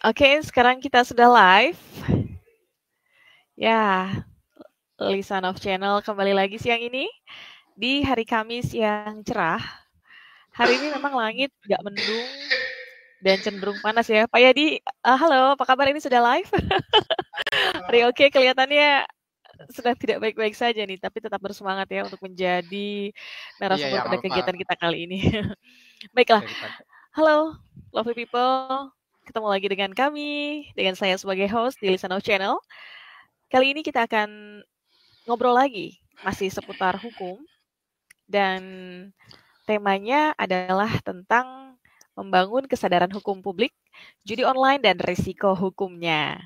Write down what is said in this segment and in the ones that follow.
Oke, sekarang kita sudah live. Ya, Lisan of Channel kembali lagi siang ini di hari Kamis yang cerah. Hari ini memang langit nggak mendung dan cenderung panas ya. Pak Yadi, halo, apa kabar? Ini sudah live? Hari oke, kelihatannya sedang tidak baik-baik saja nih, tapi tetap bersemangat ya untuk menjadi Iya narasumber ya, pada Alfa kegiatan kita kali ini. Baiklah, daripada halo, lovely people. Ketemu lagi dengan kami, dengan saya sebagai host di Lisan of Channel. Kali ini kita akan ngobrol lagi, masih seputar hukum, dan temanya adalah tentang membangun kesadaran hukum publik, judi online, dan risiko hukumnya.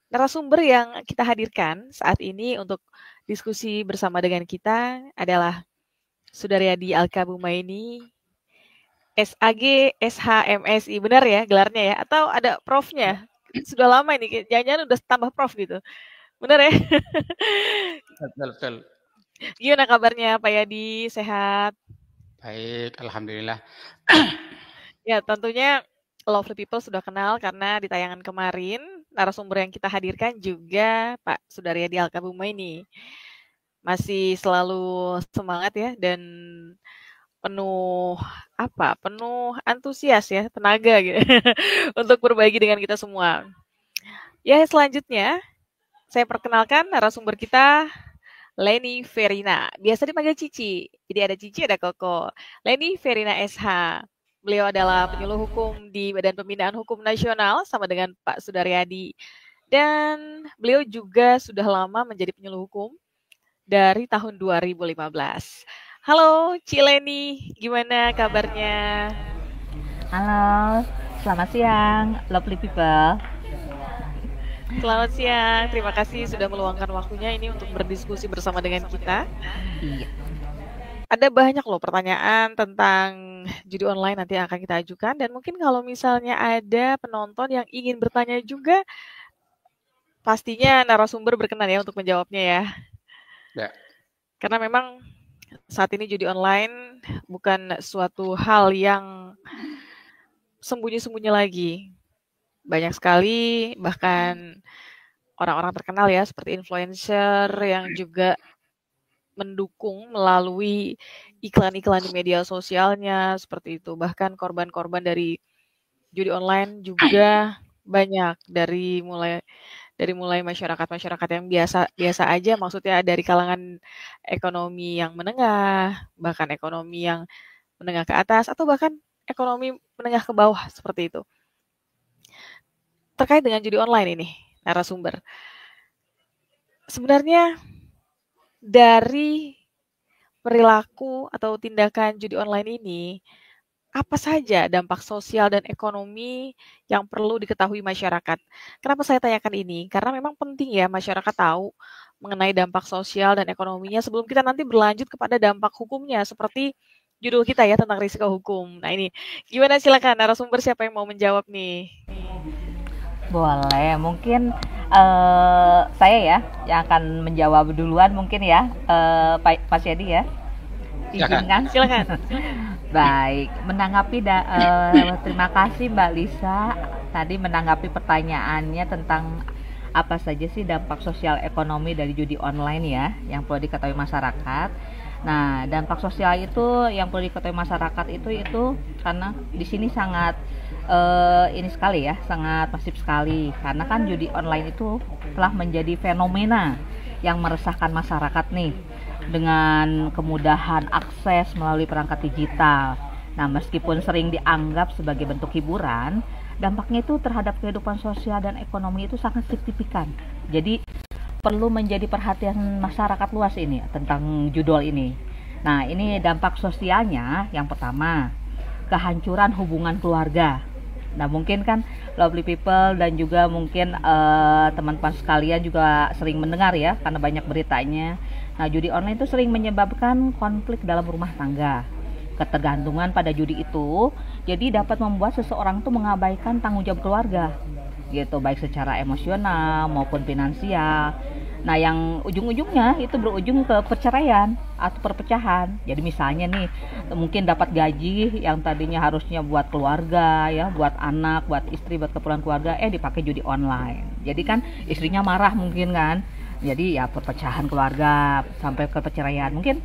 Narasumber yang kita hadirkan saat ini untuk diskusi bersama dengan kita adalah Sudaryadi Alkabumaini, SAG, SHMSI, benar ya gelarnya ya? Atau ada profnya? Sudah lama ini, jangan-jangan udah tambah prof gitu. Benar ya? betul. Gimana kabarnya Pak Yadi? Sehat? Baik, alhamdulillah. Ya, tentunya lovely people sudah kenal karena di tayangan kemarin narasumber yang kita hadirkan juga Pak Sudaryadi Alkabumaini. Masih selalu semangat ya dan penuh penuh antusias ya, tenaga gitu untuk berbagi dengan kita semua. Ya, selanjutnya saya perkenalkan narasumber kita Leni Verina. Biasa dipanggil Cici. Jadi ada Cici, ada Koko. Leni Verina SH. Beliau adalah penyuluh hukum di Badan Pembinaan Hukum Nasional sama dengan Pak Sudaryadi. Dan beliau juga sudah lama menjadi penyuluh hukum dari tahun 2015. Halo Cileni, gimana kabarnya? Halo, selamat siang, lovely people. Selamat siang, terima kasih sudah meluangkan waktunya ini untuk berdiskusi bersama dengan kita. Iya. Ada banyak loh pertanyaan tentang judi online nanti yang akan kita ajukan dan mungkin kalau misalnya ada penonton yang ingin bertanya juga, pastinya narasumber berkenan ya untuk menjawabnya ya. Ya. Karena memang saat ini judi online bukan suatu hal yang sembunyi-sembunyi lagi. Banyak sekali bahkan orang-orang terkenal ya seperti influencer yang juga mendukung melalui iklan-iklan di media sosialnya seperti itu. Bahkan korban-korban dari judi online juga banyak dari mulai masyarakat-masyarakat yang biasa biasa aja, maksudnya dari kalangan ekonomi yang menengah, bahkan ekonomi yang menengah ke atas atau bahkan ekonomi menengah ke bawah seperti itu. Terkait dengan judi online ini, narasumber. Sebenarnya dari perilaku atau tindakan judi online ini, apa saja dampak sosial dan ekonomi yang perlu diketahui masyarakat? Kenapa saya tanyakan ini? Karena memang penting ya masyarakat tahu mengenai dampak sosial dan ekonominya sebelum kita nanti berlanjut kepada dampak hukumnya seperti judul kita ya tentang risiko hukum. Nah ini gimana, silakan narasumber siapa yang mau menjawab nih? Boleh, mungkin saya ya yang akan menjawab duluan mungkin ya, Pak Syedi ya, Silakan. izinkan. Silakan. Baik, terima kasih Mbak Lisa tadi menanggapi pertanyaannya tentang apa saja sih dampak sosial ekonomi dari judi online ya yang perlu diketahui masyarakat. Nah, dampak sosial itu yang perlu diketahui masyarakat itu karena di sini sangat ini sekali ya, sangat masif sekali karena kan judi online itu telah menjadi fenomena yang meresahkan masyarakat nih dengan kemudahan akses melalui perangkat digital. Nah, meskipun sering dianggap sebagai bentuk hiburan, dampaknya itu terhadap kehidupan sosial dan ekonomi itu sangat signifikan. Jadi perlu menjadi perhatian masyarakat luas ini tentang judul ini. Nah, ini dampak sosialnya yang pertama, kehancuran hubungan keluarga. Nah, mungkin kan lovely people dan juga mungkin teman-teman sekalian juga sering mendengar ya karena banyak beritanya. Nah, judi online itu sering menyebabkan konflik dalam rumah tangga. Ketergantungan pada judi itu jadi dapat membuat seseorang tuh mengabaikan tanggung jawab keluarga gitu, baik secara emosional maupun finansial. Nah, yang ujung-ujungnya itu berujung ke perceraian atau perpecahan. Jadi misalnya nih, mungkin dapat gaji yang tadinya harusnya buat keluarga ya, buat anak, buat istri, buat keperluan keluarga, dipakai judi online. Jadi kan istrinya marah mungkin kan. Jadi ya perpecahan keluarga sampai ke perceraian. Mungkin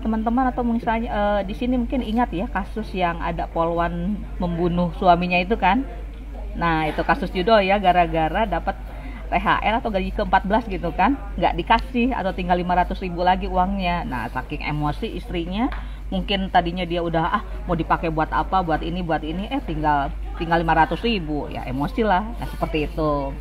teman-teman atau misalnya di sini mungkin ingat ya kasus yang ada polwan membunuh suaminya itu kan. Nah, itu kasus judul ya, gara-gara dapat THR atau gaji ke-14 gitu kan, nggak dikasih atau tinggal 500.000 lagi uangnya. Nah, saking emosi istrinya, mungkin tadinya dia udah mau dipakai buat apa, buat ini, tinggal 500.000, ya emosi lah. Nah, seperti itu.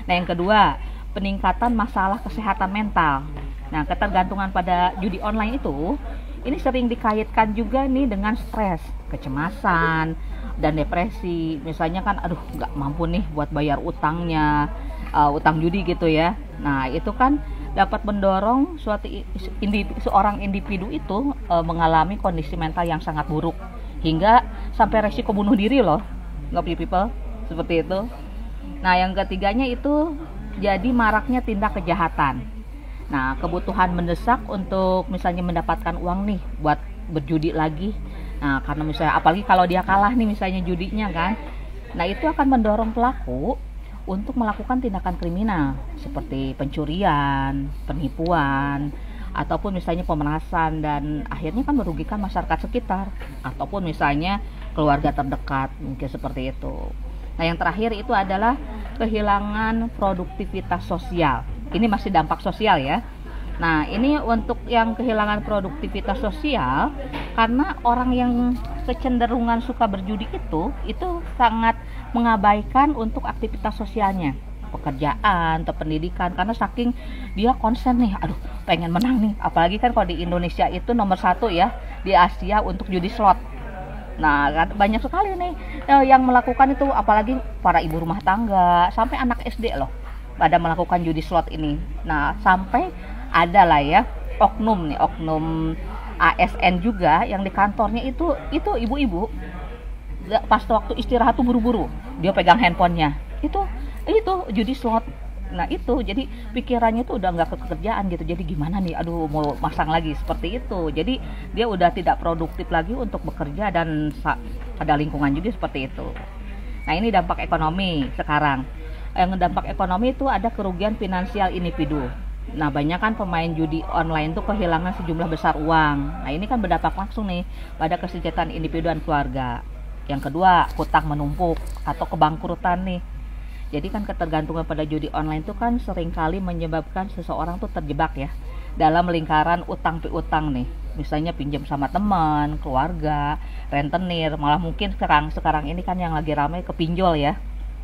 Nah, yang kedua, peningkatan masalah kesehatan mental. Nah, ketergantungan pada judi online itu, ini sering dikaitkan juga nih dengan stres, kecemasan, dan depresi. Misalnya kan, aduh nggak mampu nih buat bayar utangnya, utang judi gitu ya. Nah, itu kan dapat mendorong seorang individu itu mengalami kondisi mental yang sangat buruk hingga sampai resiko bunuh diri loh, lovely people, seperti itu. Nah, yang ketiganya itu jadi maraknya tindak kejahatan. Nah, kebutuhan mendesak untuk misalnya mendapatkan uang nih buat berjudi lagi. Nah, karena misalnya apalagi kalau dia kalah nih misalnya judinya kan. Nah, itu akan mendorong pelaku untuk melakukan tindakan kriminal seperti pencurian, penipuan, ataupun misalnya pemerasan, dan akhirnya kan merugikan masyarakat sekitar ataupun misalnya keluarga terdekat, mungkin seperti itu. Nah, yang terakhir itu adalah kehilangan produktivitas sosial. Ini masih dampak sosial ya. Nah, ini untuk yang kehilangan produktivitas sosial karena orang yang kecenderungan suka berjudi itu sangat mengabaikan untuk aktivitas sosialnya, pekerjaan atau pendidikan, karena saking dia konsen nih, aduh pengen menang nih. Apalagi kan kalau di Indonesia itu nomor 1 ya di Asia untuk judi slot. Nah, kan banyak sekali nih yang melakukan itu, apalagi para ibu rumah tangga sampai anak SD loh pada melakukan judi slot ini. Nah, sampai ada lah ya oknum ASN juga yang di kantornya itu ibu-ibu pas waktu istirahat tuh buru-buru dia pegang handphonenya itu judi slot. Nah, itu jadi pikirannya tuh udah nggak ke kerjaan gitu, jadi gimana nih, aduh mau masang lagi, seperti itu. Jadi dia udah tidak produktif lagi untuk bekerja dan pada lingkungan juga seperti itu. Nah, ini dampak ekonomi sekarang. Yang dampak ekonomi itu ada kerugian finansial individu. Nah, banyak kan pemain judi online tuh kehilangan sejumlah besar uang. Nah, ini kan berdampak langsung nih pada kesejahteraan individu dan keluarga. Yang kedua, hutang menumpuk atau kebangkrutan nih. Jadi kan ketergantungan pada judi online itu kan seringkali menyebabkan seseorang tuh terjebak ya dalam lingkaran utang piutang nih. Misalnya pinjam sama teman, keluarga, rentenir, malah mungkin sekarang ini kan yang lagi ramai kepinjol ya.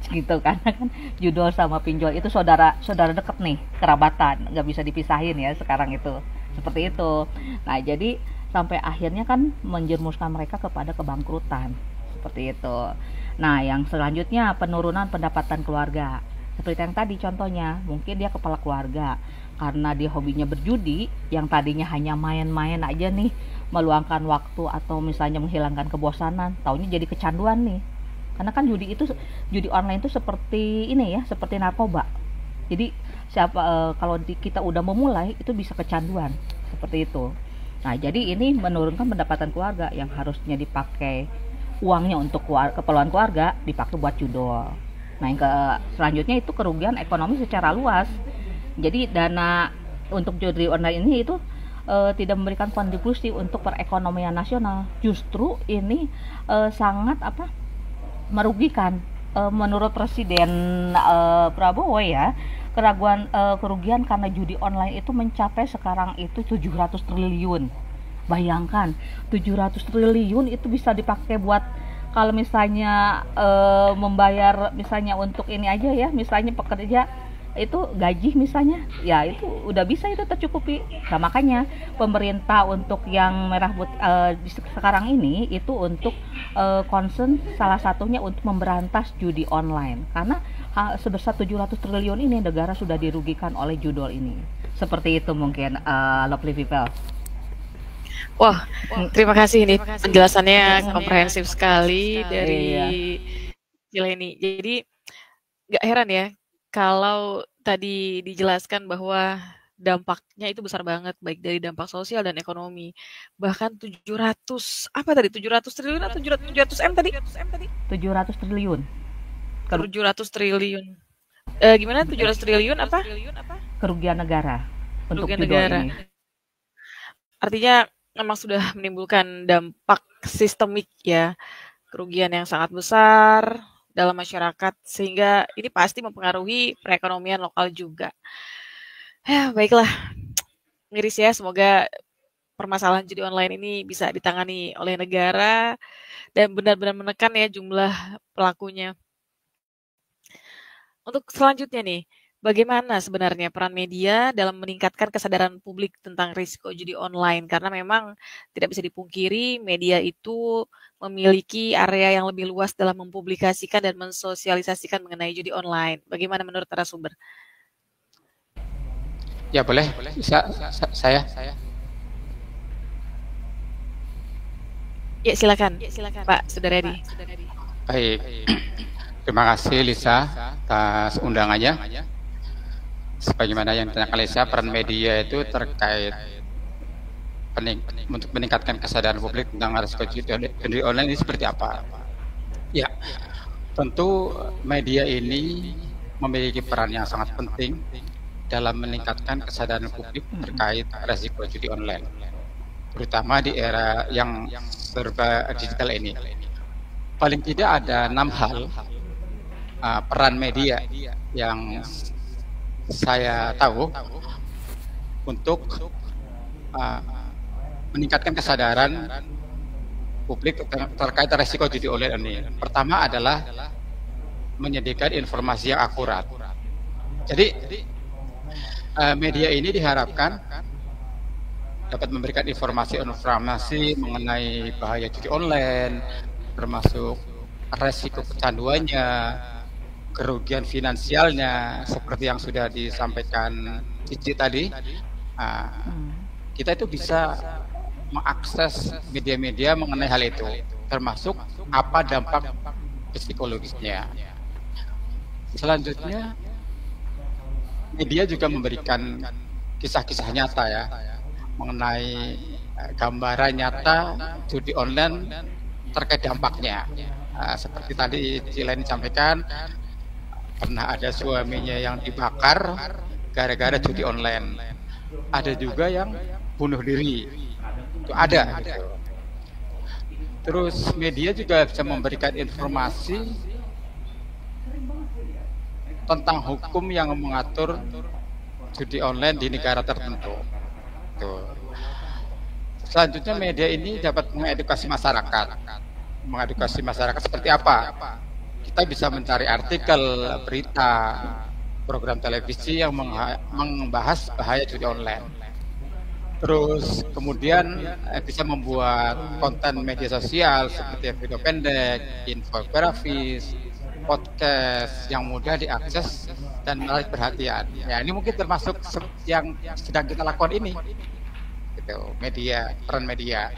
Gitu, karena kan judol sama pinjol itu saudara deket nih, kerabatan, nggak bisa dipisahin ya sekarang itu, seperti itu. Nah, jadi sampai akhirnya kan menjerumuskan mereka kepada kebangkrutan, seperti itu. Nah, yang selanjutnya penurunan pendapatan keluarga, seperti yang tadi contohnya, mungkin dia kepala keluarga karena dia hobinya berjudi, yang tadinya hanya main-main aja nih, meluangkan waktu atau misalnya menghilangkan kebosanan, taunya jadi kecanduan nih. Karena kan judi online itu seperti ini ya, seperti narkoba. Jadi kalau kita udah memulai itu bisa kecanduan, seperti itu. Nah, jadi ini menurunkan pendapatan keluarga yang harusnya dipakai uangnya untuk keperluan keluarga dipakai buat judol. Nah, yang selanjutnya itu kerugian ekonomi secara luas. Jadi dana untuk judi online ini itu tidak memberikan kontribusi untuk perekonomian nasional. Justru ini sangat merugikan. Menurut Presiden Prabowo ya, kerugian karena judi online itu mencapai sekarang itu 700 triliun. Bayangkan 700 triliun itu bisa dipakai buat kalau misalnya membayar misalnya untuk ini aja ya, misalnya pekerja itu gaji misalnya, ya itu udah bisa itu tercukupi. Nah, makanya pemerintah untuk yang merah sekarang ini itu untuk concern salah satunya untuk memberantas judi online, karena sebesar 700 triliun ini negara sudah dirugikan oleh judol ini. Seperti itu mungkin lovely people. Wah, terima kasih nih penjelasannya komprehensif sekali dari Cileni. Jadi nggak heran ya kalau tadi dijelaskan bahwa dampaknya itu besar banget, baik dari dampak sosial dan ekonomi. Bahkan 700, apa tadi, 700 triliun atau 700 M tadi? 700 triliun. 700 triliun. Gimana 700 triliun apa? Kerugian negara untuk Kerugian judo negara. ini. Artinya memang sudah menimbulkan dampak sistemik ya, kerugian yang sangat besar dalam masyarakat, sehingga ini pasti mempengaruhi perekonomian lokal juga. Ya, baiklah, miris ya, semoga permasalahan judi online ini bisa ditangani oleh negara dan benar-benar menekan ya jumlah pelakunya. Untuk selanjutnya nih, bagaimana sebenarnya peran media dalam meningkatkan kesadaran publik tentang risiko judi online? Karena memang tidak bisa dipungkiri media itu memiliki area yang lebih luas dalam mempublikasikan dan mensosialisasikan mengenai judi online. Bagaimana menurut narasumber? Ya boleh, bisa saya. Ya silakan, Pak Sudaryadi. Baik, terima kasih Lisa atas undangannya. Sebagaimana yang ditanyakan Lisa, peran media itu terkait untuk meningkatkan kesadaran publik tentang risiko judi online ini seperti apa? Ya, tentu media ini memiliki peran yang sangat penting dalam meningkatkan kesadaran publik terkait risiko judi online, terutama di era yang serba digital ini. Paling tidak ada 6 hal peran media yang saya tahu untuk meningkatkan kesadaran publik terkait risiko judi online ini. Pertama adalah menyediakan informasi yang akurat. Jadi media ini diharapkan dapat memberikan informasi mengenai bahaya judi online, termasuk resiko kecanduannya, kerugian finansialnya, seperti yang sudah disampaikan Cici tadi. Kita itu bisa mengakses media-media mengenai hal itu, termasuk apa dampak psikologisnya. Selanjutnya, media juga memberikan kisah-kisah nyata ya, mengenai gambaran nyata judi online terkait dampaknya. Seperti tadi Cileni sampaikan, pernah ada suaminya yang dibakar gara-gara judi online. Ada juga yang bunuh diri, itu ada. Gitu. Terus media juga bisa memberikan informasi tentang hukum yang mengatur judi online di negara tertentu. Tuh. Selanjutnya media ini dapat mengedukasi masyarakat. Mengedukasi masyarakat seperti apa? Kita bisa mencari artikel, berita, program televisi yang membahas bahaya judi online. Terus kemudian bisa membuat konten media sosial seperti video pendek, infografis, podcast yang mudah diakses dan menarik perhatian. Ya, ini mungkin termasuk yang sedang kita lakukan ini. Gitu, media, peran media.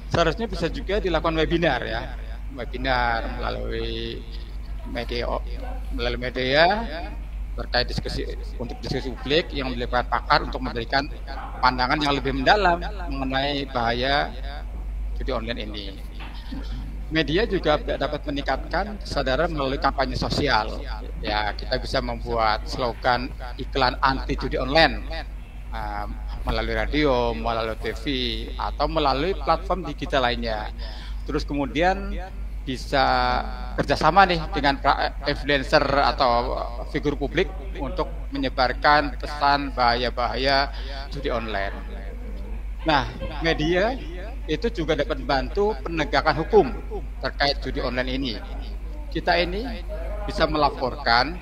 Seharusnya bisa juga dilakukan webinar ya. Webinar melalui media terkait untuk diskusi publik yang melibatkan pakar untuk memberikan pandangan yang lebih mendalam mengenai bahaya judi online ini. Media juga dapat meningkatkan kesadaran melalui kampanye sosial. Ya, kita bisa membuat slogan iklan anti judi online melalui radio, melalui TV, atau melalui platform digital lainnya. Terus kemudian bisa kerjasama nih dengan influencer atau figur publik untuk menyebarkan pesan bahaya-bahaya judi online. Nah, media itu juga dapat membantu penegakan hukum terkait judi online ini. Kita ini bisa melaporkan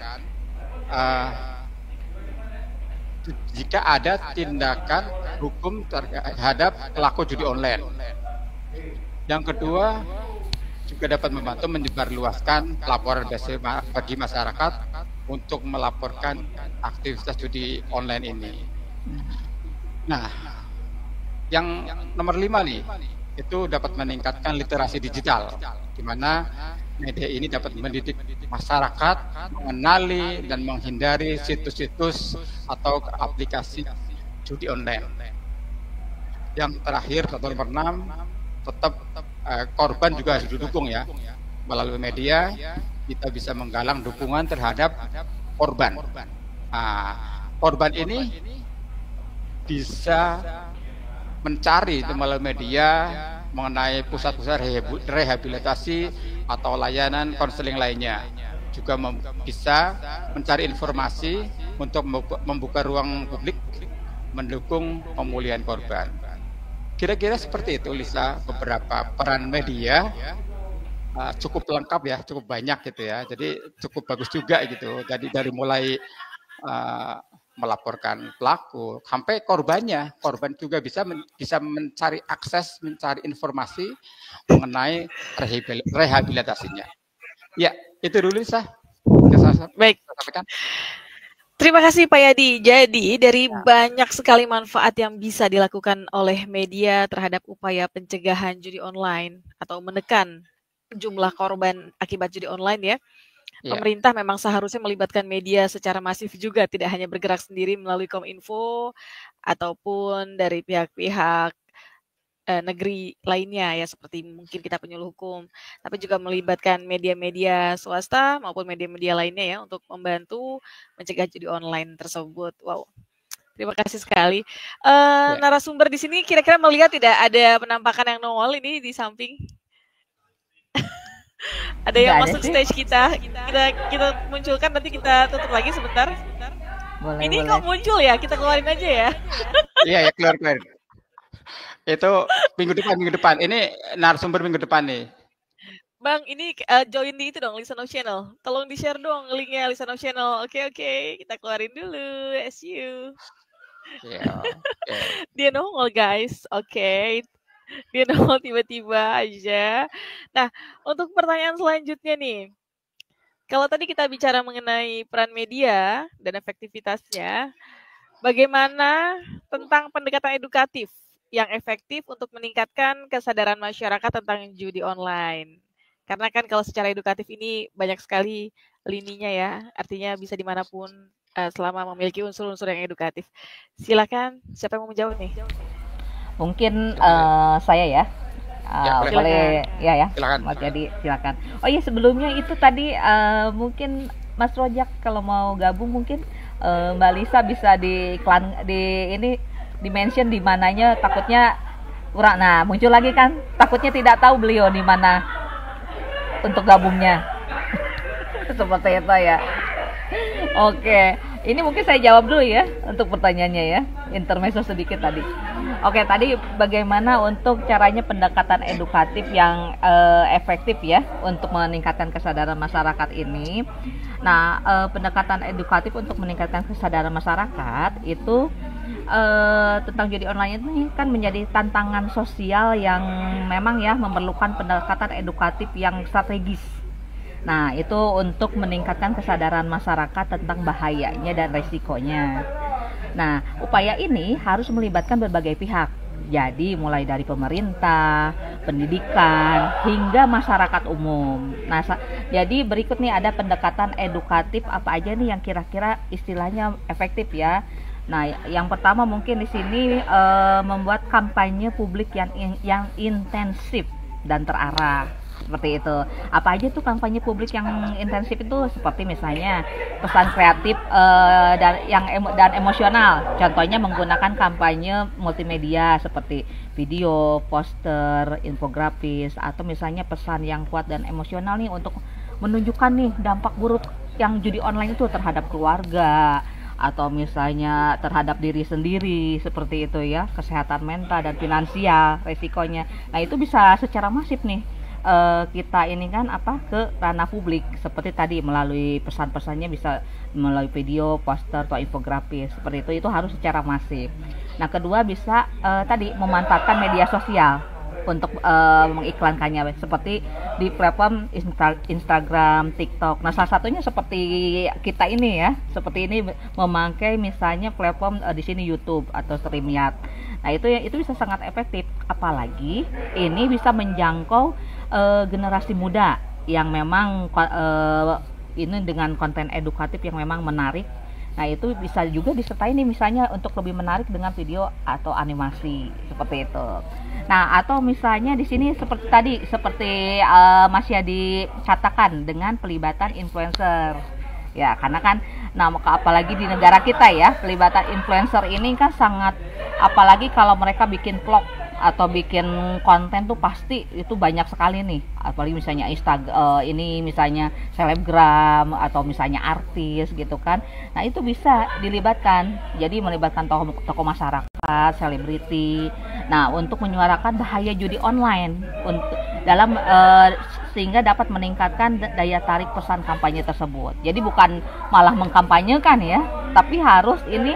jika ada tindakan hukum terhadap pelaku judi online. Yang kedua, juga dapat membantu menyebarluaskan laporan bagi masyarakat untuk melaporkan aktivitas judi online ini. Nah, yang nomor 5 nih, itu dapat meningkatkan literasi digital, di mana Media ini dapat mendidik masyarakat mengenali dan menghindari situs-situs atau aplikasi judi online. Yang terakhir, atau nomor 6, tetap korban juga harus didukung ya. Melalui media kita bisa menggalang dukungan terhadap korban. Korban ini bisa mencari melalui media mengenai pusat-pusat rehabilitasi atau layanan konseling lainnya. Juga bisa mencari informasi untuk membuka ruang publik mendukung pemulihan korban. Kira-kira seperti itu, Lisa, beberapa peran media. Cukup lengkap ya, cukup banyak gitu ya. Jadi cukup bagus juga gitu. Jadi dari mulai melaporkan pelaku sampai korbannya, korban juga bisa mencari akses, mencari informasi mengenai rehabilitasinya. Ya, itu dulu Lisa. Baik. Terima kasih Pak Yadi. Jadi dari banyak sekali manfaat yang bisa dilakukan oleh media terhadap upaya pencegahan judi online atau menekan jumlah korban akibat judi online ya. Pemerintah memang seharusnya melibatkan media secara masif juga, tidak hanya bergerak sendiri melalui Kominfo ataupun dari pihak-pihak negeri lainnya ya, seperti mungkin kita penyuluh hukum, tapi juga melibatkan media-media swasta maupun media-media lainnya ya untuk membantu mencegah judi online tersebut. Wow, terima kasih sekali. Narasumber di sini kira-kira melihat tidak ada penampakan yang nongol ini di samping? Ada yang masuk stage kita munculkan, nanti kita tutup lagi sebentar. Boleh. Kok muncul ya? Kita keluarin aja ya. Iya ya, keluar. Itu minggu depan. Ini narasumber minggu depan nih. Bang, ini join di itu dong, Listen of Channel. Tolong di-share dong linknya Listen of Channel. Oke. Kita keluarin dulu. As you. Yeah, okay. Dia nongol guys. Oke. Dia nongol tiba-tiba aja. Nah, untuk pertanyaan selanjutnya nih. Kalau tadi kita bicara mengenai peran media dan efektivitasnya, bagaimana tentang pendekatan edukatif yang efektif untuk meningkatkan kesadaran masyarakat tentang judi online? Karena kan kalau secara edukatif ini banyak sekali lininya ya, artinya bisa dimanapun selama memiliki unsur-unsur yang edukatif. Silakan, siapa yang mau menjawab nih? Mungkin saya ya. Boleh ya. Silakan. Mas Jadi silakan. Oh iya, sebelumnya itu tadi mungkin Mas Rojak kalau mau gabung mungkin Mbak Lisa bisa di mention di mananya, takutnya kurang. Nah, muncul lagi kan, takutnya tidak tahu beliau di mana untuk gabungnya. Seperti itu ya. Oke, ini mungkin saya jawab dulu ya untuk pertanyaannya ya, intermezzo sedikit tadi. Oke, tadi bagaimana untuk caranya pendekatan edukatif yang efektif ya untuk meningkatkan kesadaran masyarakat ini. Nah, pendekatan edukatif untuk meningkatkan kesadaran masyarakat itu tentang judi online ini kan menjadi tantangan sosial yang memang ya memerlukan pendekatan edukatif yang strategis. Nah, itu untuk meningkatkan kesadaran masyarakat tentang bahayanya dan resikonya. Nah, upaya ini harus melibatkan berbagai pihak. Jadi, mulai dari pemerintah, pendidikan, hingga masyarakat umum. Nah, jadi berikut nih ada pendekatan edukatif apa aja nih yang kira-kira istilahnya efektif ya. Nah, yang pertama mungkin di sini membuat kampanye publik yang intensif dan terarah. Seperti itu. Apa aja tuh kampanye publik yang intensif itu? Seperti misalnya pesan kreatif dan emosional. Contohnya menggunakan kampanye multimedia seperti video, poster, infografis, atau misalnya pesan yang kuat dan emosional nih untuk menunjukkan nih dampak buruk yang judi online itu terhadap keluarga atau misalnya terhadap diri sendiri, seperti itu ya, kesehatan mental dan finansial resikonya. Nah, itu bisa secara masif nih kita ini kan ke ranah publik, seperti tadi melalui pesan-pesannya bisa melalui video, poster atau infografis, seperti itu harus secara masif. Nah, kedua bisa tadi memanfaatkan media sosial untuk mengiklankannya seperti di platform Instagram, TikTok. Nah, salah satunya seperti kita ini ya, seperti ini memakai misalnya platform di sini YouTube atau StreamYard. Nah, itu bisa sangat efektif, apalagi ini bisa menjangkau generasi muda yang memang ini dengan konten edukatif yang memang menarik. Nah, itu bisa juga disertai nih misalnya untuk lebih menarik dengan video atau animasi seperti itu. Nah, atau misalnya di sini seperti tadi seperti Mas Yadi katakan dengan pelibatan influencer. Ya, karena kan nah apalagi di negara kita ya, pelibatan influencer ini kan sangat, apalagi kalau mereka bikin vlog atau bikin konten tuh pasti itu banyak sekali nih, apalagi misalnya Instagram ini misalnya selebgram atau misalnya artis gitu kan. Nah, itu bisa dilibatkan, jadi melibatkan tokoh masyarakat, selebriti, nah untuk menyuarakan bahaya judi online untuk dalam sehingga dapat meningkatkan daya tarik pesan kampanye tersebut. Jadi bukan malah mengkampanyekan ya, tapi harus ini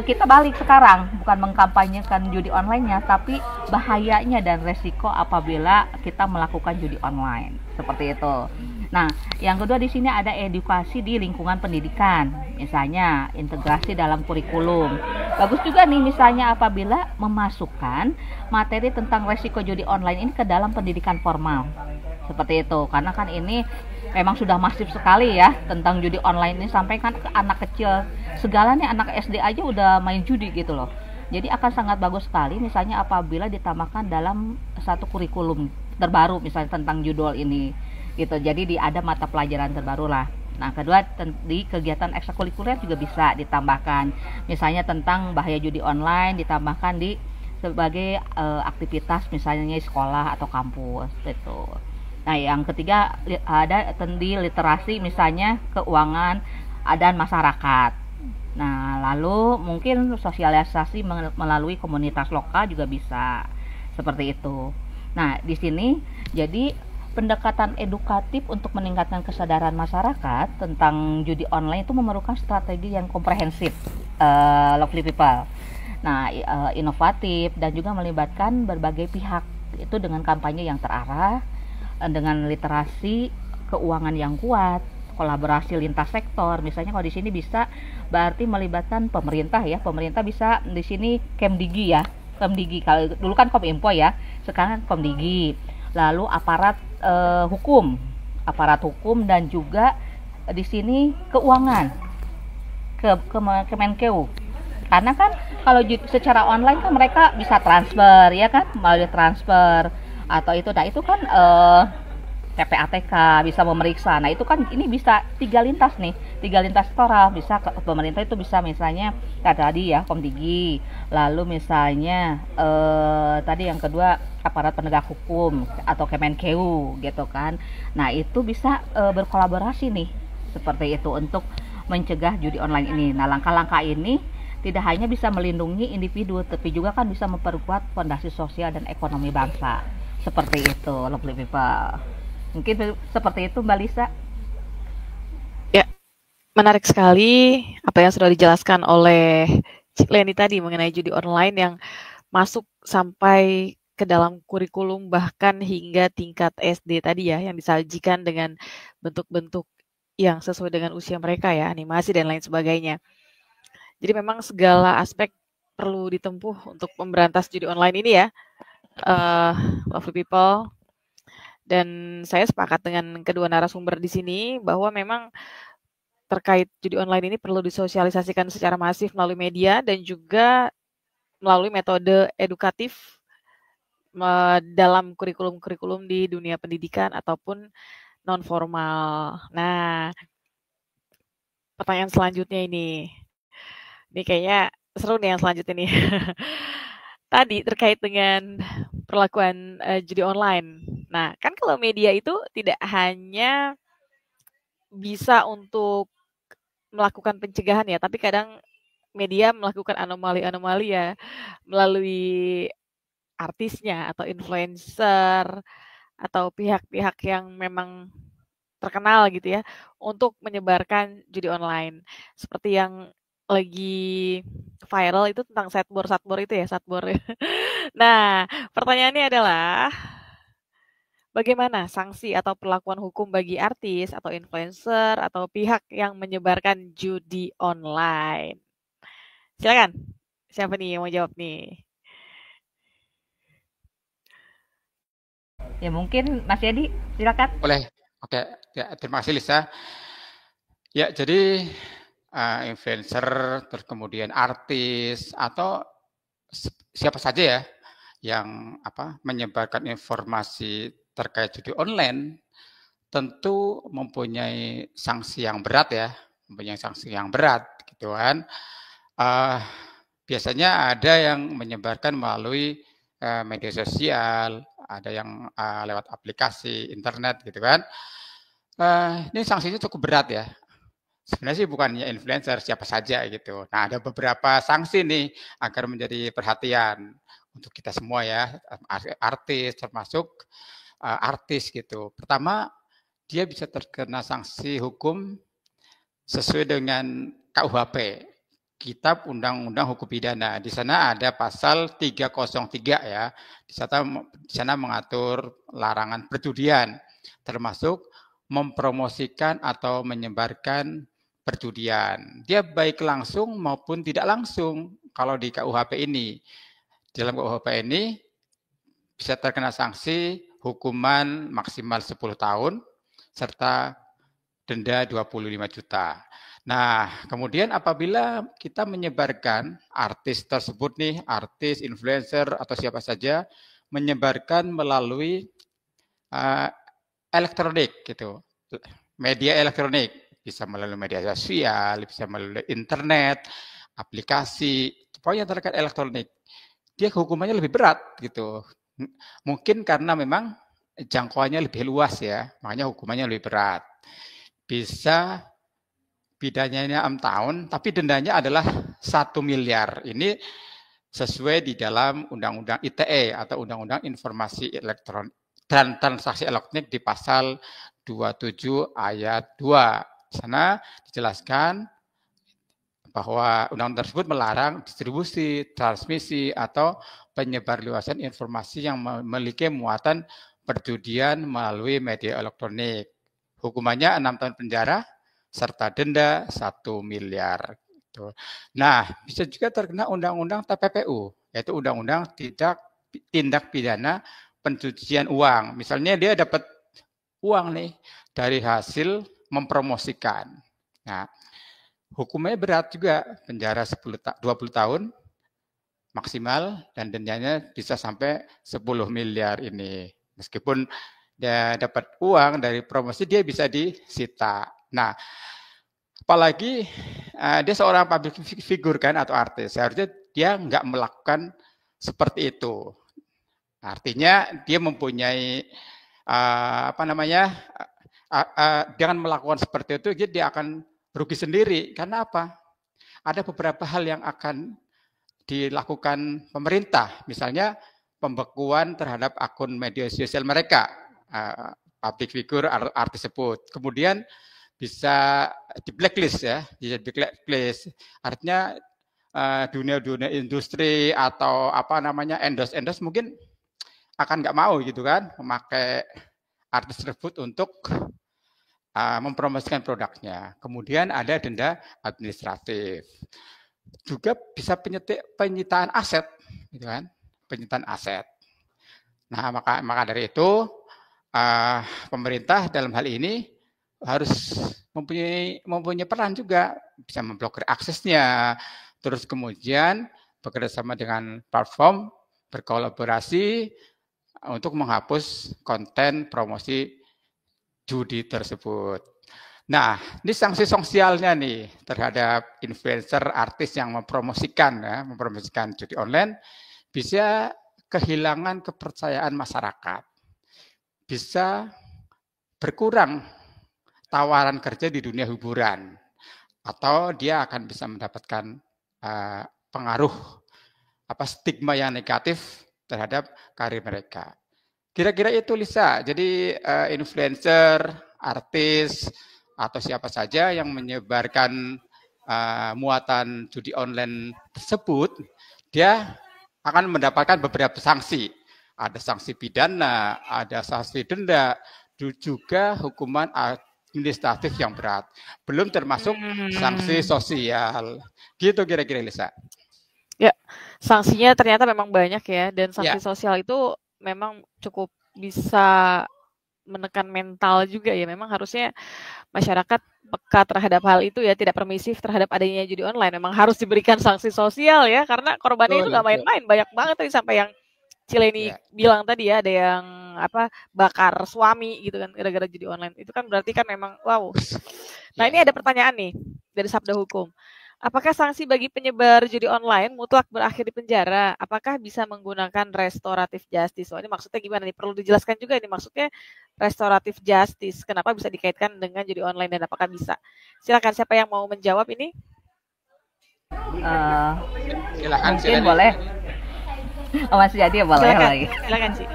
kita balik sekarang, bukan mengkampanyekan judi online-nya, tapi bahayanya dan resiko apabila kita melakukan judi online seperti itu. Nah, yang kedua di sini ada edukasi di lingkungan pendidikan, misalnya integrasi dalam kurikulum. Bagus juga nih misalnya apabila memasukkan materi tentang resiko judi online ini ke dalam pendidikan formal. Seperti itu, karena kan ini memang sudah masif sekali ya tentang judi online ini, sampai kan ke anak kecil segala nih, anak SD aja udah main judi gitu loh. Jadi akan sangat bagus sekali misalnya apabila ditambahkan dalam satu kurikulum terbaru misalnya tentang judul ini gitu. Jadi ada mata pelajaran terbaru lah. Nah, kedua di kegiatan ekstrakurikuler juga bisa ditambahkan misalnya tentang bahaya judi online, ditambahkan di sebagai aktivitas misalnya sekolah atau kampus gitu. Nah, yang ketiga ada di literasi misalnya keuangan dan masyarakat. Nah, lalu mungkin sosialisasi melalui komunitas lokal juga bisa seperti itu. Nah, di sini jadi pendekatan edukatif untuk meningkatkan kesadaran masyarakat tentang judi online itu memerlukan strategi yang komprehensif, lovely people. Nah, inovatif dan juga melibatkan berbagai pihak itu dengan kampanye yang terarah, dengan literasi keuangan yang kuat, kolaborasi lintas sektor. Misalnya kalau di sini bisa berarti melibatkan pemerintah ya. Pemerintah bisa di sini Kemdigi ya. Kemdigi, kalau dulu kan Kominfo ya, sekarang Kemdigi. Lalu aparat hukum dan juga di sini keuangan. Kemenkeu. Karena kan kalau secara online kan mereka bisa transfer ya kan, melalui transfer atau itu. Nah, itu kan PPATK bisa memeriksa. Nah, itu kan ini bisa tiga lintas sektoral. Bisa pemerintah itu bisa misalnya tadi ya Komdigi, lalu misalnya tadi yang kedua aparat penegak hukum atau Kemenkeu gitu kan. Nah, itu bisa berkolaborasi nih seperti itu untuk mencegah judi online ini. Nah, langkah-langkah ini tidak hanya bisa melindungi individu, tapi juga kan bisa memperkuat fondasi sosial dan ekonomi bangsa. Seperti itu, lovely people. Mungkin seperti itu, Mbak Lisa. Ya, menarik sekali apa yang sudah dijelaskan oleh Cik Leni tadi mengenai judi online yang masuk sampai ke dalam kurikulum bahkan hingga tingkat SD tadi ya, yang disajikan dengan bentuk-bentuk yang sesuai dengan usia mereka ya, animasi dan lain sebagainya. Jadi memang segala aspek perlu ditempuh untuk memberantas judi online ini ya, lovely people. Dan saya sepakat dengan kedua narasumber di sini bahwa memang terkait judi online ini perlu disosialisasikan secara masif melalui media dan juga melalui metode edukatif dalam kurikulum-kurikulum di dunia pendidikan ataupun non formal. Nah, pertanyaan selanjutnya ini kayaknya seru nih yang selanjutnya nih. Tadi terkait dengan perlakuan judi online. Nah, kan kalau media itu tidak hanya bisa untuk melakukan pencegahan ya, tapi kadang media melakukan anomali-anomali ya melalui artisnya atau influencer atau pihak-pihak yang memang terkenal gitu ya untuk menyebarkan judi online. Seperti yang lagi viral itu tentang satbor itu ya, satbor. Nah, pertanyaannya adalah bagaimana sanksi atau perlakuan hukum bagi artis atau influencer atau pihak yang menyebarkan judi online? Silakan. Siapa nih yang mau jawab nih? Ya mungkin Mas Yadi, silakan. Boleh. Oke, ya, terima kasih Lisa. Ya, jadi influencer, terus kemudian artis atau siapa saja ya yang menyebarkan informasi terkait judi online tentu mempunyai sanksi yang berat ya, gitu kan. Biasanya ada yang menyebarkan melalui media sosial, ada yang lewat aplikasi internet gitu kan. Ini sanksinya cukup berat ya. Sebenarnya sih bukannya influencer, siapa saja gitu. Nah, ada beberapa sanksi nih agar menjadi perhatian untuk kita semua ya, artis termasuk artis gitu. Pertama, dia bisa terkena sanksi hukum sesuai dengan KUHP, Kitab Undang-Undang Hukum Pidana. Di sana ada pasal 303 ya. Di sana mengatur larangan perjudian, termasuk mempromosikan atau menyebarkan perjudian. Dia baik langsung maupun tidak langsung. Kalau di KUHP ini, dalam KUHP ini bisa terkena sanksi hukuman maksimal 10 tahun serta denda 25 juta. Nah, kemudian apabila kita menyebarkan artis tersebut nih, artis, influencer atau siapa saja menyebarkan melalui elektronik gitu. Media elektronik, bisa melalui media sosial, bisa melalui internet, aplikasi, pokoknya terkait elektronik. Dia hukumannya lebih berat gitu. Mungkin karena memang jangkauannya lebih luas ya, makanya hukumannya lebih berat. Bisa pidananya 6 tahun, tapi dendanya adalah 1 miliar. Ini sesuai di dalam Undang-Undang ITE atau Undang-Undang Informasi Elektronik dan Transaksi Elektronik di pasal 27 ayat 2. Di sana dijelaskan bahwa undang-undang tersebut melarang distribusi, transmisi, atau penyebarluasan informasi yang memiliki muatan perjudian melalui media elektronik. Hukumannya 6 tahun penjara serta denda 1 miliar. Nah, bisa juga terkena undang-undang TPPU, yaitu undang-undang tindak pidana pencucian uang. Misalnya dia dapat uang nih dari hasil mempromosikan. Nah, hukumnya berat juga, penjara 20 tahun maksimal dan dendanya bisa sampai 10 miliar ini. Meskipun dia dapat uang dari promosi, dia bisa disita. Nah, apalagi dia seorang public figure kan atau artis, seharusnya dia nggak melakukan seperti itu. Artinya dia mempunyai dengan melakukan seperti itu dia akan rugi sendiri. Karena apa? Ada beberapa hal yang akan dilakukan pemerintah, misalnya pembekuan terhadap akun media sosial mereka, public figure artis tersebut. Kemudian bisa di blacklist ya, bisa di blacklist. Artinya dunia industri atau endorse mungkin akan nggak mau gitu kan memakai artis tersebut untuk mempromosikan produknya. Kemudian ada denda administratif. Juga bisa penyitaan aset, gitu kan? Penyitaan aset. Nah, maka dari itu pemerintah dalam hal ini harus mempunyai peran juga, bisa memblokir aksesnya, terus kemudian bekerjasama dengan platform berkolaborasi untuk menghapus konten promosi judi tersebut. Nah, ini sanksi sosialnya nih terhadap influencer, artis yang mempromosikan judi online, bisa kehilangan kepercayaan masyarakat, bisa berkurang tawaran kerja di dunia hiburan, atau dia akan bisa mendapatkan pengaruh stigma yang negatif terhadap karir mereka. Kira-kira itu Lisa. Jadi influencer, artis atau siapa saja yang menyebarkan muatan judi online tersebut, dia akan mendapatkan beberapa sanksi. Ada sanksi pidana, ada sanksi denda, juga hukuman administratif yang berat. Belum termasuk sanksi sosial. Gitu kira-kira Lisa. Ya, sanksinya ternyata memang banyak ya, dan sanksi sosial itu memang cukup bisa menekan mental juga ya. Memang harusnya masyarakat peka terhadap hal itu ya, tidak permisif terhadap adanya judi online. Memang harus diberikan sanksi sosial ya, karena korbannya itu Betul, nggak betul. main-main, banyak banget tadi sampai yang Cileni Ya, bilang tadi ya, ada yang bakar suami gitu kan gara-gara judi online. Itu kan berarti kan memang wow. Nah, ya, ini ada pertanyaan nih dari Sabda Hukum. Apakah sanksi bagi penyebar judi online mutlak berakhir di penjara? Apakah bisa menggunakan restoratif justice? Oh, ini maksudnya gimana nih? Perlu dijelaskan juga ini maksudnya restoratif justice. Kenapa bisa dikaitkan dengan judi online dan apakah bisa? Silakan siapa yang mau menjawab ini? silakan. Mungkin boleh. Oh, Mas Jadi boleh Silakan, lagi. silakan sih.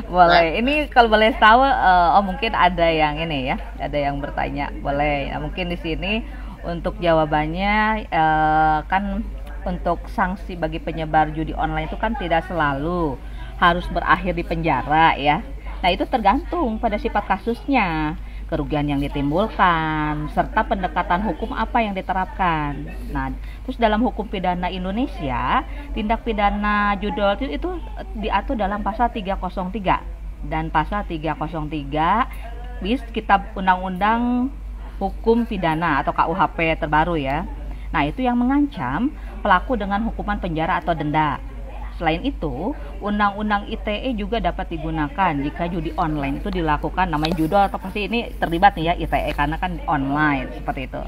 Boleh. Ini kalau boleh tahu, oh mungkin ada yang ini ya, ada yang bertanya. Boleh. Nah, mungkin di sini untuk jawabannya kan untuk sanksi bagi penyebar judi online itu kan tidak selalu harus berakhir di penjara ya. Nah, itu tergantung pada sifat kasusnya, kerugian yang ditimbulkan, serta pendekatan hukum apa yang diterapkan. Nah, terus dalam hukum pidana Indonesia, tindak pidana judol itu diatur dalam pasal 303 dan pasal 303 bis Kitab Undang-Undang Hukum Pidana atau KUHP terbaru ya. Nah, itu yang mengancam pelaku dengan hukuman penjara atau denda. Selain itu, Undang-Undang ITE juga dapat digunakan jika judi online itu dilakukan, namanya judol atau pasti ini terlibat nih ya ITE karena kan online seperti itu.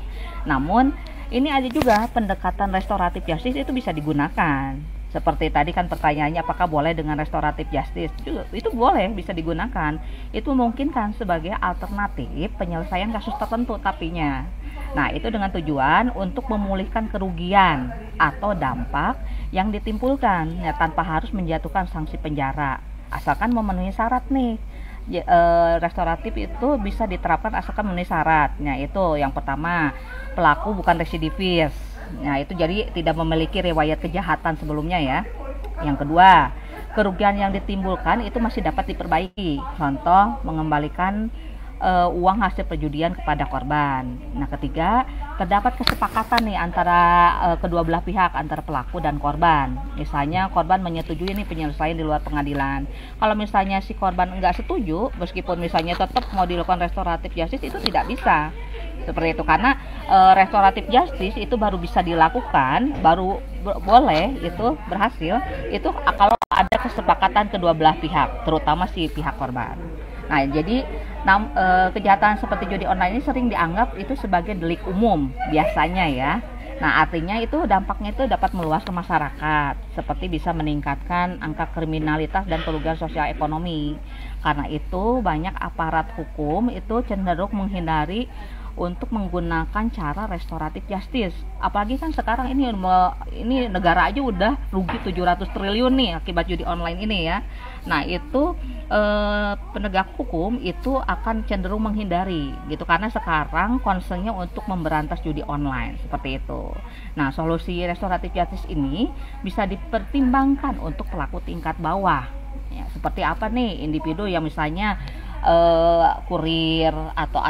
Namun, ini ada juga pendekatan restoratif justice itu bisa digunakan. Seperti tadi kan pertanyaannya apakah boleh dengan restoratif justice? Itu boleh, bisa digunakan. Itu memungkinkan sebagai alternatif penyelesaian kasus tertentu tapinya. Nah, itu dengan tujuan untuk memulihkan kerugian atau dampak yang ditimbulkan ya, tanpa harus menjatuhkan sanksi penjara. Asalkan memenuhi syarat nih. Restoratif itu bisa diterapkan asalkan memenuhi syarat. Nah, itu yang pertama, pelaku bukan residivis. Nah, itu jadi tidak memiliki riwayat kejahatan sebelumnya ya. Yang kedua, kerugian yang ditimbulkan itu masih dapat diperbaiki. Contoh, mengembalikan uang hasil perjudian kepada korban. Nah, ketiga, terdapat kesepakatan nih antara kedua belah pihak, antara pelaku dan korban. Misalnya korban menyetujui nih penyelesaian di luar pengadilan. Kalau misalnya si korban enggak setuju, meskipun misalnya tetap mau dilakukan restoratif justice, itu tidak bisa. Seperti itu, karena restoratif justice itu baru bisa dilakukan, baru boleh itu berhasil itu kalau ada kesepakatan kedua belah pihak, terutama si pihak korban. Nah, jadi kejahatan seperti judi online ini sering dianggap itu sebagai delik umum biasanya ya. Nah, artinya itu dampaknya itu dapat meluas ke masyarakat, seperti bisa meningkatkan angka kriminalitas dan kerugian sosial ekonomi. Karena itu banyak aparat hukum itu cenderung menghindari untuk menggunakan cara restoratif justice. Apalagi kan sekarang ini negara aja udah rugi 700 triliun nih akibat judi online ini ya. Nah, itu penegak hukum itu akan cenderung menghindari gitu, karena sekarang concernnya untuk memberantas judi online seperti itu. Nah, solusi restoratif justice ini bisa dipertimbangkan untuk pelaku tingkat bawah ya, seperti apa nih, individu yang misalnya kurir atau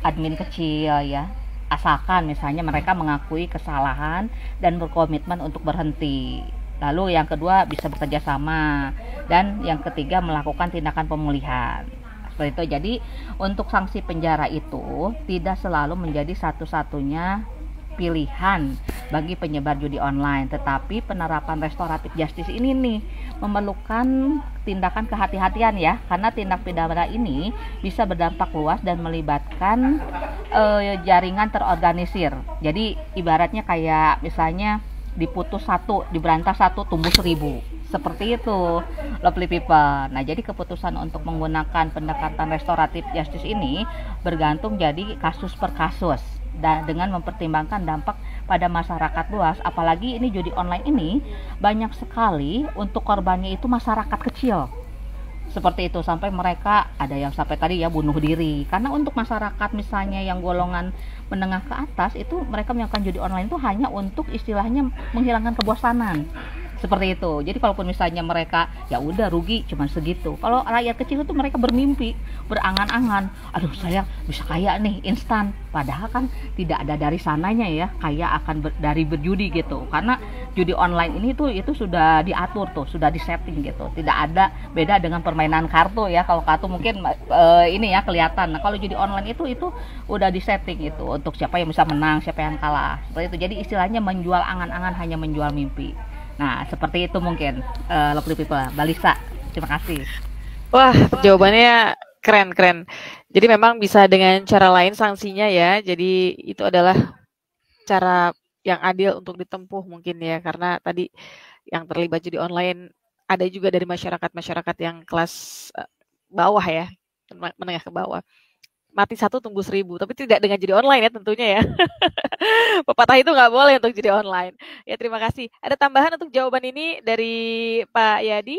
admin kecil ya, asalkan misalnya mereka mengakui kesalahan dan berkomitmen untuk berhenti. Lalu yang kedua bisa bekerja sama, dan yang ketiga melakukan tindakan pemulihan seperti itu. Jadi untuk sanksi penjara itu tidak selalu menjadi satu-satunya pilihan bagi penyebar judi online, tetapi penerapan restoratif justice ini nih memerlukan tindakan kehati-hatian ya, karena tindak pidana ini bisa berdampak luas dan melibatkan jaringan terorganisir. Jadi ibaratnya kayak misalnya diputus satu, diberantas satu, tumbuh 1000. Seperti itu, lovely people. Nah, jadi keputusan untuk menggunakan pendekatan restoratif justice ini bergantung jadi kasus per kasus, dan dengan mempertimbangkan dampak pada masyarakat luas. Apalagi ini judi online ini banyak sekali untuk korbannya itu masyarakat kecil. Seperti itu, sampai mereka ada yang sampai tadi ya bunuh diri. Karena untuk masyarakat misalnya yang golongan menengah ke atas itu mereka melakukan judi online itu hanya untuk istilahnya menghilangkan kebosanan. seperti itu. Jadi kalaupun misalnya mereka ya udah rugi cuman segitu, kalau rakyat kecil itu mereka bermimpi, berangan-angan, aduh saya bisa kaya nih instan, padahal kan tidak ada dari sananya ya, kaya akan dari berjudi gitu. Karena judi online ini tuh itu sudah diatur tuh, sudah disetting gitu, tidak ada beda dengan permainan kartu ya. Kalau kartu mungkin ini ya kelihatan. Nah kalau judi online itu udah disetting itu untuk siapa yang bisa menang, siapa yang kalah, seperti itu. Jadi istilahnya menjual angan-angan, hanya menjual mimpi. Nah seperti itu mungkin lovely people. Mbak Lisa, terima kasih. Wah, jawabannya keren. Jadi memang bisa dengan cara lain sanksinya ya. Jadi itu adalah cara yang adil untuk ditempuh mungkin ya, karena tadi yang terlibat judi online ada juga dari masyarakat yang kelas bawah ya, menengah ke bawah. Mati 1 tumbuh 1000, tapi tidak dengan judi online ya tentunya ya. Pepatah itu nggak boleh untuk judi online. Ya terima kasih. Ada tambahan untuk jawaban ini dari Pak Yadi?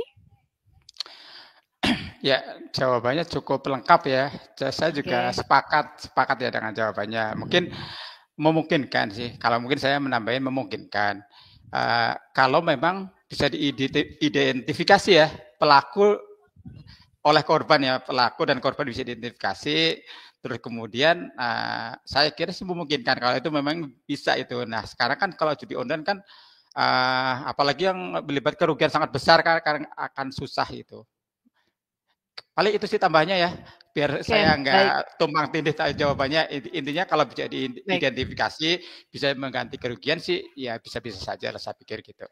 Ya, jawabannya cukup lengkap ya. Saya juga sepakat ya dengan jawabannya. Mungkin memungkinkan sih. Kalau mungkin saya menambahin memungkinkan. Kalau memang bisa diidentifikasi ya pelaku oleh korban ya, pelaku dan korban bisa diidentifikasi. Terus kemudian saya kira sih memungkinkan kalau itu memang bisa itu. Nah sekarang kan kalau judi online kan apalagi yang melibat kerugian sangat besar kan akan susah itu. Paling itu sih tambahnya ya, biar saya nggak tumpang tindih jawabannya. Intinya kalau bisa diidentifikasi, bisa mengganti kerugian sih, ya bisa-bisa saja lah saya pikir gitu.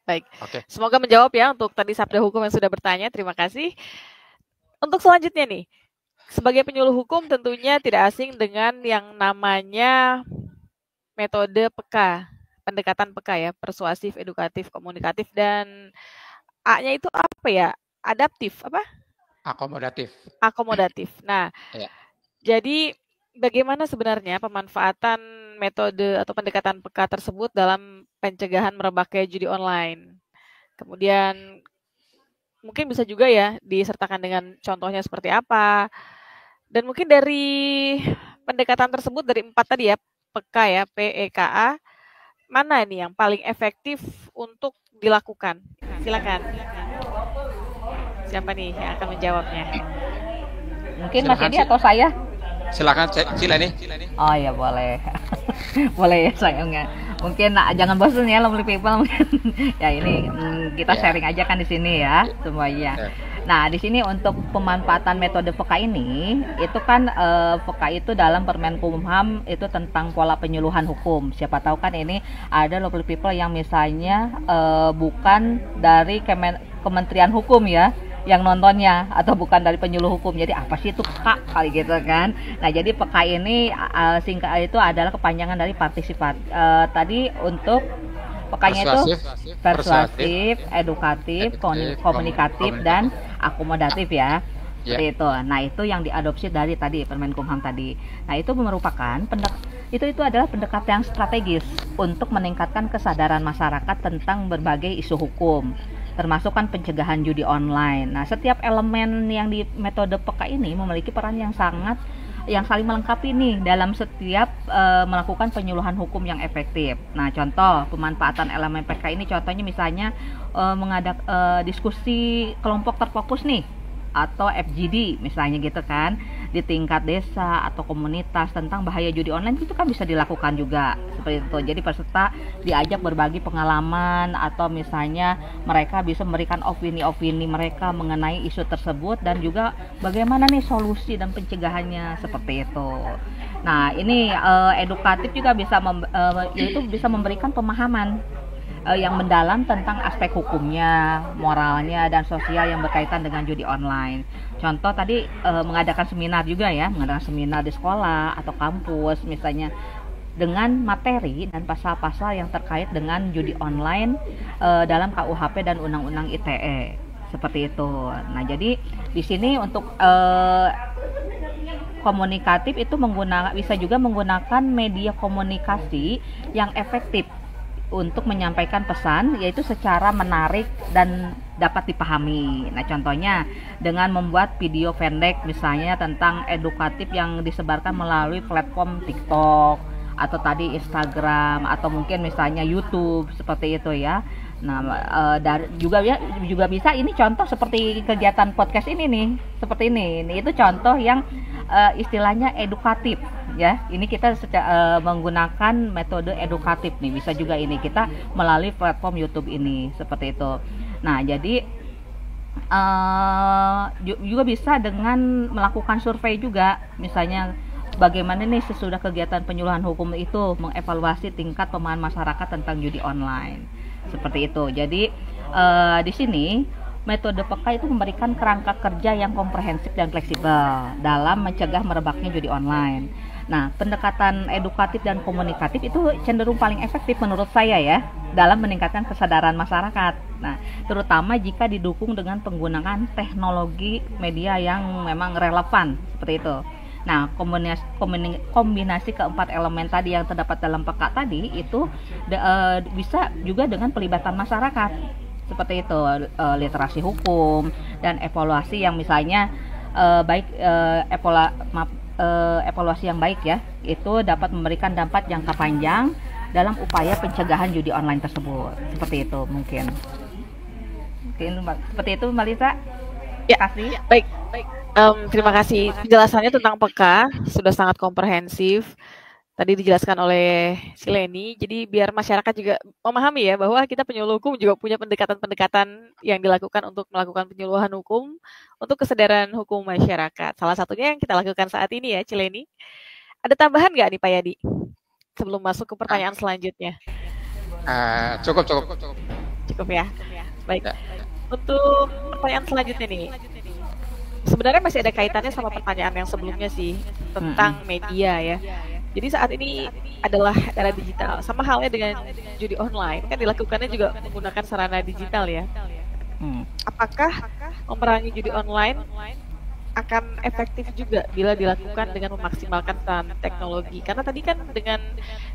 Baik, semoga menjawab ya untuk tadi Sabda Hukum yang sudah bertanya. Terima kasih. Untuk selanjutnya nih, sebagai penyuluh hukum tentunya tidak asing dengan yang namanya metode PK, pendekatan PK ya, persuasif, edukatif, komunikatif, dan A-nya itu apa ya? Adaptif, apa? Akomodatif. Nah, jadi bagaimana sebenarnya pemanfaatan metode atau pendekatan PK tersebut dalam pencegahan merebaknya judi online? Kemudian mungkin bisa juga ya disertakan dengan contohnya seperti apa. Dan mungkin dari pendekatan tersebut dari 4 tadi ya, PK ya, PEKA, mana nih yang paling efektif untuk dilakukan? Silakan. Siapa nih yang akan menjawabnya? Mungkin Mas Edi atau saya? Silakan, Cila nih. Oh ya boleh. Boleh ya sayangnya. Mungkin jangan bosan ya lovely people. Ya ini kita sharing aja kan di sini ya semuanya. Nah di sini untuk pemanfaatan metode PK ini itu kan PK itu dalam Permenkumham itu tentang pola penyuluhan hukum. Siapa tahu kan ini ada lovely people yang misalnya bukan dari Kementerian Hukum ya yang nontonnya, atau bukan dari penyuluh hukum. Jadi apa sih itu PK kali gitu kan. Nah jadi PK ini singkat itu adalah kepanjangan dari partisipat. Tadi untuk PK-nya itu persuasif, edukatif, komunikatif, dan akomodatif ya. Seperti itu. Nah itu yang diadopsi dari tadi Permenkumham tadi. Nah itu merupakan itu adalah pendekatan yang strategis untuk meningkatkan kesadaran masyarakat tentang berbagai isu hukum, termasuk kan pencegahan judi online. Nah, setiap elemen yang di metode PK ini memiliki peran yang saling melengkapi nih dalam setiap melakukan penyuluhan hukum yang efektif. Nah, contoh pemanfaatan elemen PK ini contohnya misalnya mengadakan diskusi kelompok terfokus nih atau FGD misalnya gitu kan di tingkat desa atau komunitas tentang bahaya judi online, itu kan bisa dilakukan juga seperti itu. Jadi peserta diajak berbagi pengalaman atau misalnya mereka bisa memberikan opini-opini mereka mengenai isu tersebut dan juga bagaimana nih solusi dan pencegahannya seperti itu. Nah ini edukatif juga bisa yaitu bisa memberikan pemahaman yang mendalam tentang aspek hukumnya, moralnya, dan sosial yang berkaitan dengan judi online. Contoh tadi mengadakan seminar juga ya, mengadakan seminar di sekolah atau kampus misalnya dengan materi dan pasal-pasal yang terkait dengan judi online dalam KUHP dan Undang-Undang ITE seperti itu. Nah jadi di sini untuk komunikatif itu bisa juga menggunakan media komunikasi yang efektif untuk menyampaikan pesan, yaitu secara menarik dan dapat dipahami. Nah contohnya dengan membuat video pendek misalnya tentang edukatif yang disebarkan melalui platform TikTok atau tadi Instagram atau mungkin misalnya YouTube seperti itu ya. Nah, juga bisa ini contoh seperti kegiatan podcast ini nih, seperti ini. Ini itu contoh yang istilahnya edukatif ya. Ini kita menggunakan metode edukatif nih. Bisa juga ini kita melalui platform YouTube ini seperti itu. Nah, jadi juga bisa dengan melakukan survei juga, misalnya bagaimana nih sesudah kegiatan penyuluhan hukum itu mengevaluasi tingkat pemahaman masyarakat tentang judi online. Seperti itu. Jadi di sini metode peka itu memberikan kerangka kerja yang komprehensif dan fleksibel dalam mencegah merebaknya judi online. Nah, pendekatan edukatif dan komunikatif itu cenderung paling efektif menurut saya ya dalam meningkatkan kesadaran masyarakat. Nah, terutama jika didukung dengan penggunaan teknologi media yang memang relevan seperti itu. Nah, kombinasi keempat elemen tadi yang terdapat dalam peka tadi itu bisa juga dengan pelibatan masyarakat seperti itu, literasi hukum dan evaluasi yang misalnya evaluasi yang baik ya, itu dapat memberikan dampak jangka panjang dalam upaya pencegahan judi online tersebut. Seperti itu mungkin seperti itu Mbak Lisa. Ya, baik. Terima kasih. Penjelasannya tentang peka sudah sangat komprehensif. Tadi dijelaskan oleh si Leni. Jadi biar masyarakat juga memahami ya bahwa kita penyuluh hukum juga punya pendekatan-pendekatan yang dilakukan untuk melakukan penyuluhan hukum untuk kesadaran hukum masyarakat. Salah satunya yang kita lakukan saat ini ya, Cileni. Ada tambahan nggak nih Pak Yadi? Sebelum masuk ke pertanyaan selanjutnya. Cukup. Cukup ya. Baik. Untuk pertanyaan selanjutnya nih. Sebenarnya masih ada kaitannya sama pertanyaan yang sebelumnya sih tentang media ya. Jadi saat ini adalah era digital, sama halnya dengan judi online kan dilakukannya juga menggunakan sarana digital ya. Apakah memerangi judi online akan efektif juga bila dilakukan dengan memaksimalkan peran teknologi? Karena tadi kan dengan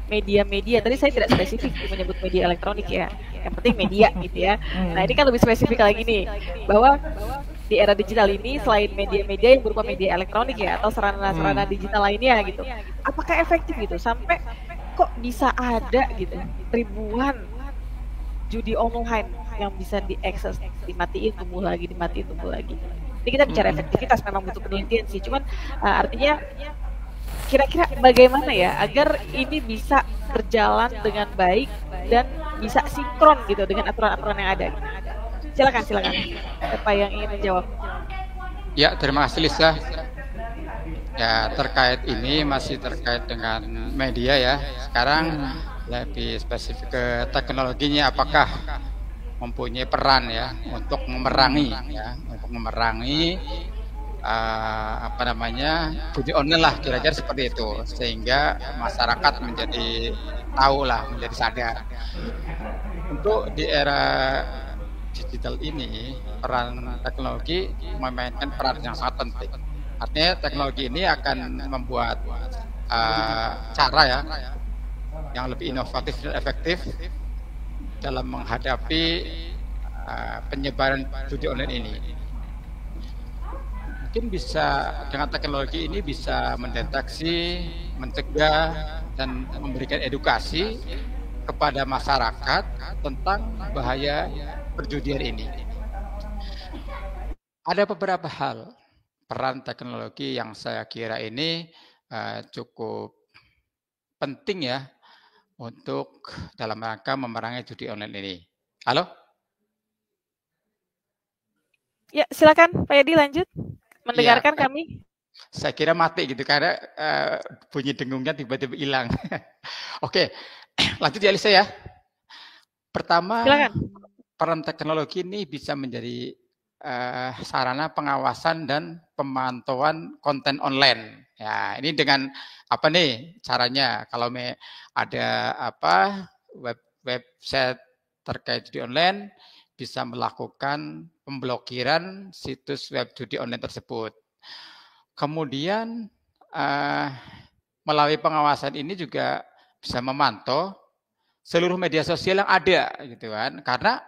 media-media, tadi saya tidak spesifik menyebut media elektronik ya, yang penting media gitu ya. Nah ini kan lebih spesifik lagi nih, bahwa di era digital ini selain media-media yang berupa media elektronik ya atau sarana-sarana digital lainnya gitu, apakah efektif gitu sampai kok bisa ada gitu ribuan judi online yang bisa diakses, dimatiin tumbuh lagi, dimatiin tumbuh lagi. Ini kita bicara efektivitas, memang butuh penelitian sih, cuman artinya kira-kira bagaimana ya agar ini bisa berjalan dengan baik dan bisa sinkron gitu dengan aturan-aturan yang ada. Silakan. Apa yang ingin menjawab? Ya, terima kasih Lisa. Ya, terkait ini masih terkait dengan media ya. Sekarang lebih spesifik ke teknologinya, apakah mempunyai peran ya untuk memerangi judi online lah, kira-kira seperti itu, sehingga masyarakat menjadi tahu lah, menjadi sadar. Untuk di era digital ini, peran teknologi memainkan peran yang sangat penting. Artinya teknologi ini akan membuat cara ya yang lebih inovatif dan efektif dalam menghadapi penyebaran judi online ini. Mungkin bisa dengan teknologi ini bisa mendeteksi, mencegah, dan memberikan edukasi kepada masyarakat tentang bahaya perjudian ini. Ada beberapa hal peran teknologi yang saya kira ini cukup penting ya untuk dalam rangka memerangi judi online ini. Halo? Ya, silakan Pak Yadi lanjut. Mendengarkan ya, kami. Saya kira mati gitu karena bunyi dengungnya tiba-tiba hilang. Oke, lanjut ya Lisa ya. Pertama, silakan. Peran teknologi ini bisa menjadi sarana pengawasan dan pemantauan konten online. Ya, ini dengan apa nih caranya? Kalau ada website terkait judi online, bisa melakukan pemblokiran situs web judi online tersebut. Kemudian melalui pengawasan ini juga bisa memantau seluruh media sosial yang ada, gitu kan? Karena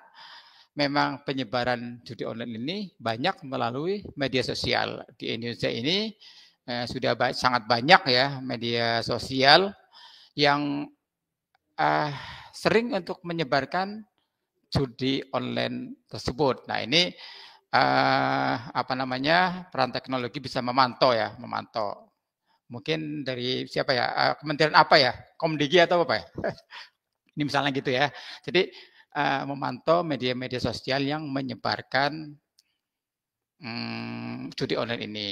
memang penyebaran judi online ini banyak melalui media sosial. Di Indonesia ini sudah sangat banyak ya media sosial yang sering untuk menyebarkan judi online tersebut. Nah ini peran teknologi bisa memantau. Mungkin dari siapa ya? Kementerian apa ya? Komdigi atau apa ya? Ini misalnya gitu ya. Jadi memantau media-media sosial yang menyebarkan judi online ini.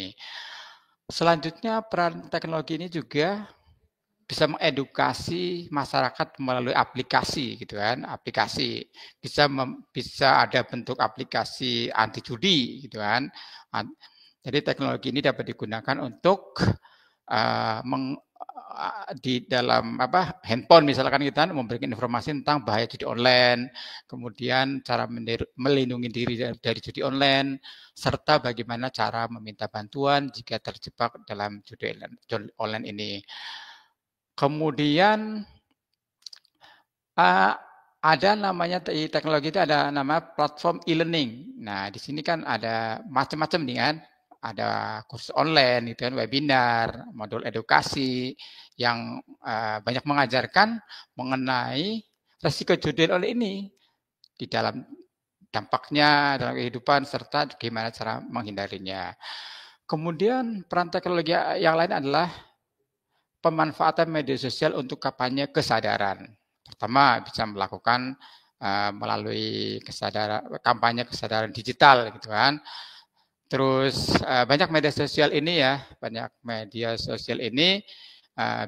Selanjutnya peran teknologi ini juga bisa mengedukasi masyarakat melalui aplikasi gitu kan, aplikasi bisa ada bentuk aplikasi anti judi gitu kan. Jadi teknologi ini dapat digunakan untuk di dalam handphone misalkan kita memberikan informasi tentang bahaya judi online, kemudian cara melindungi diri dari judi online, serta bagaimana cara meminta bantuan jika terjebak dalam judi online ini. Kemudian ada namanya teknologi itu ada nama platform e-learning. Nah, di sini kan ada macam-macam nih kan. Ada kursus online, gitu kan, webinar, modul edukasi yang banyak mengajarkan mengenai resiko judi online ini di dalam dampaknya dalam kehidupan serta bagaimana cara menghindarinya. Kemudian peran teknologi yang lain adalah pemanfaatan media sosial untuk kampanye kesadaran. Pertama, bisa melakukan melalui kampanye kesadaran digital gitu kan. Terus banyak media sosial ini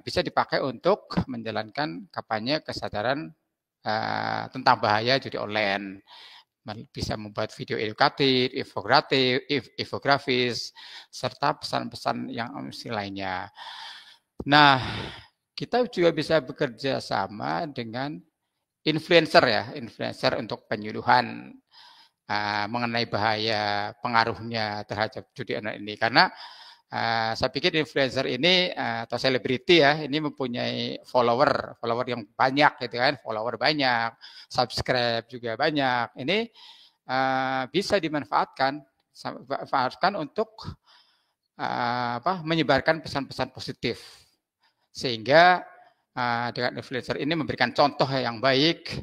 bisa dipakai untuk menjalankan kampanye kesadaran tentang bahaya judi online. Bisa membuat video edukatif, infografis, serta pesan-pesan yang lainnya. Nah, kita juga bisa bekerja sama dengan influencer untuk penyuluhan mengenai bahaya pengaruhnya terhadap judi online ini. Karena saya pikir influencer ini atau selebriti ya, ini mempunyai follower yang banyak gitu kan, follower banyak, subscribe juga banyak. Ini bisa dimanfaatkan untuk menyebarkan pesan-pesan positif. Sehingga dengan influencer ini memberikan contoh yang baik,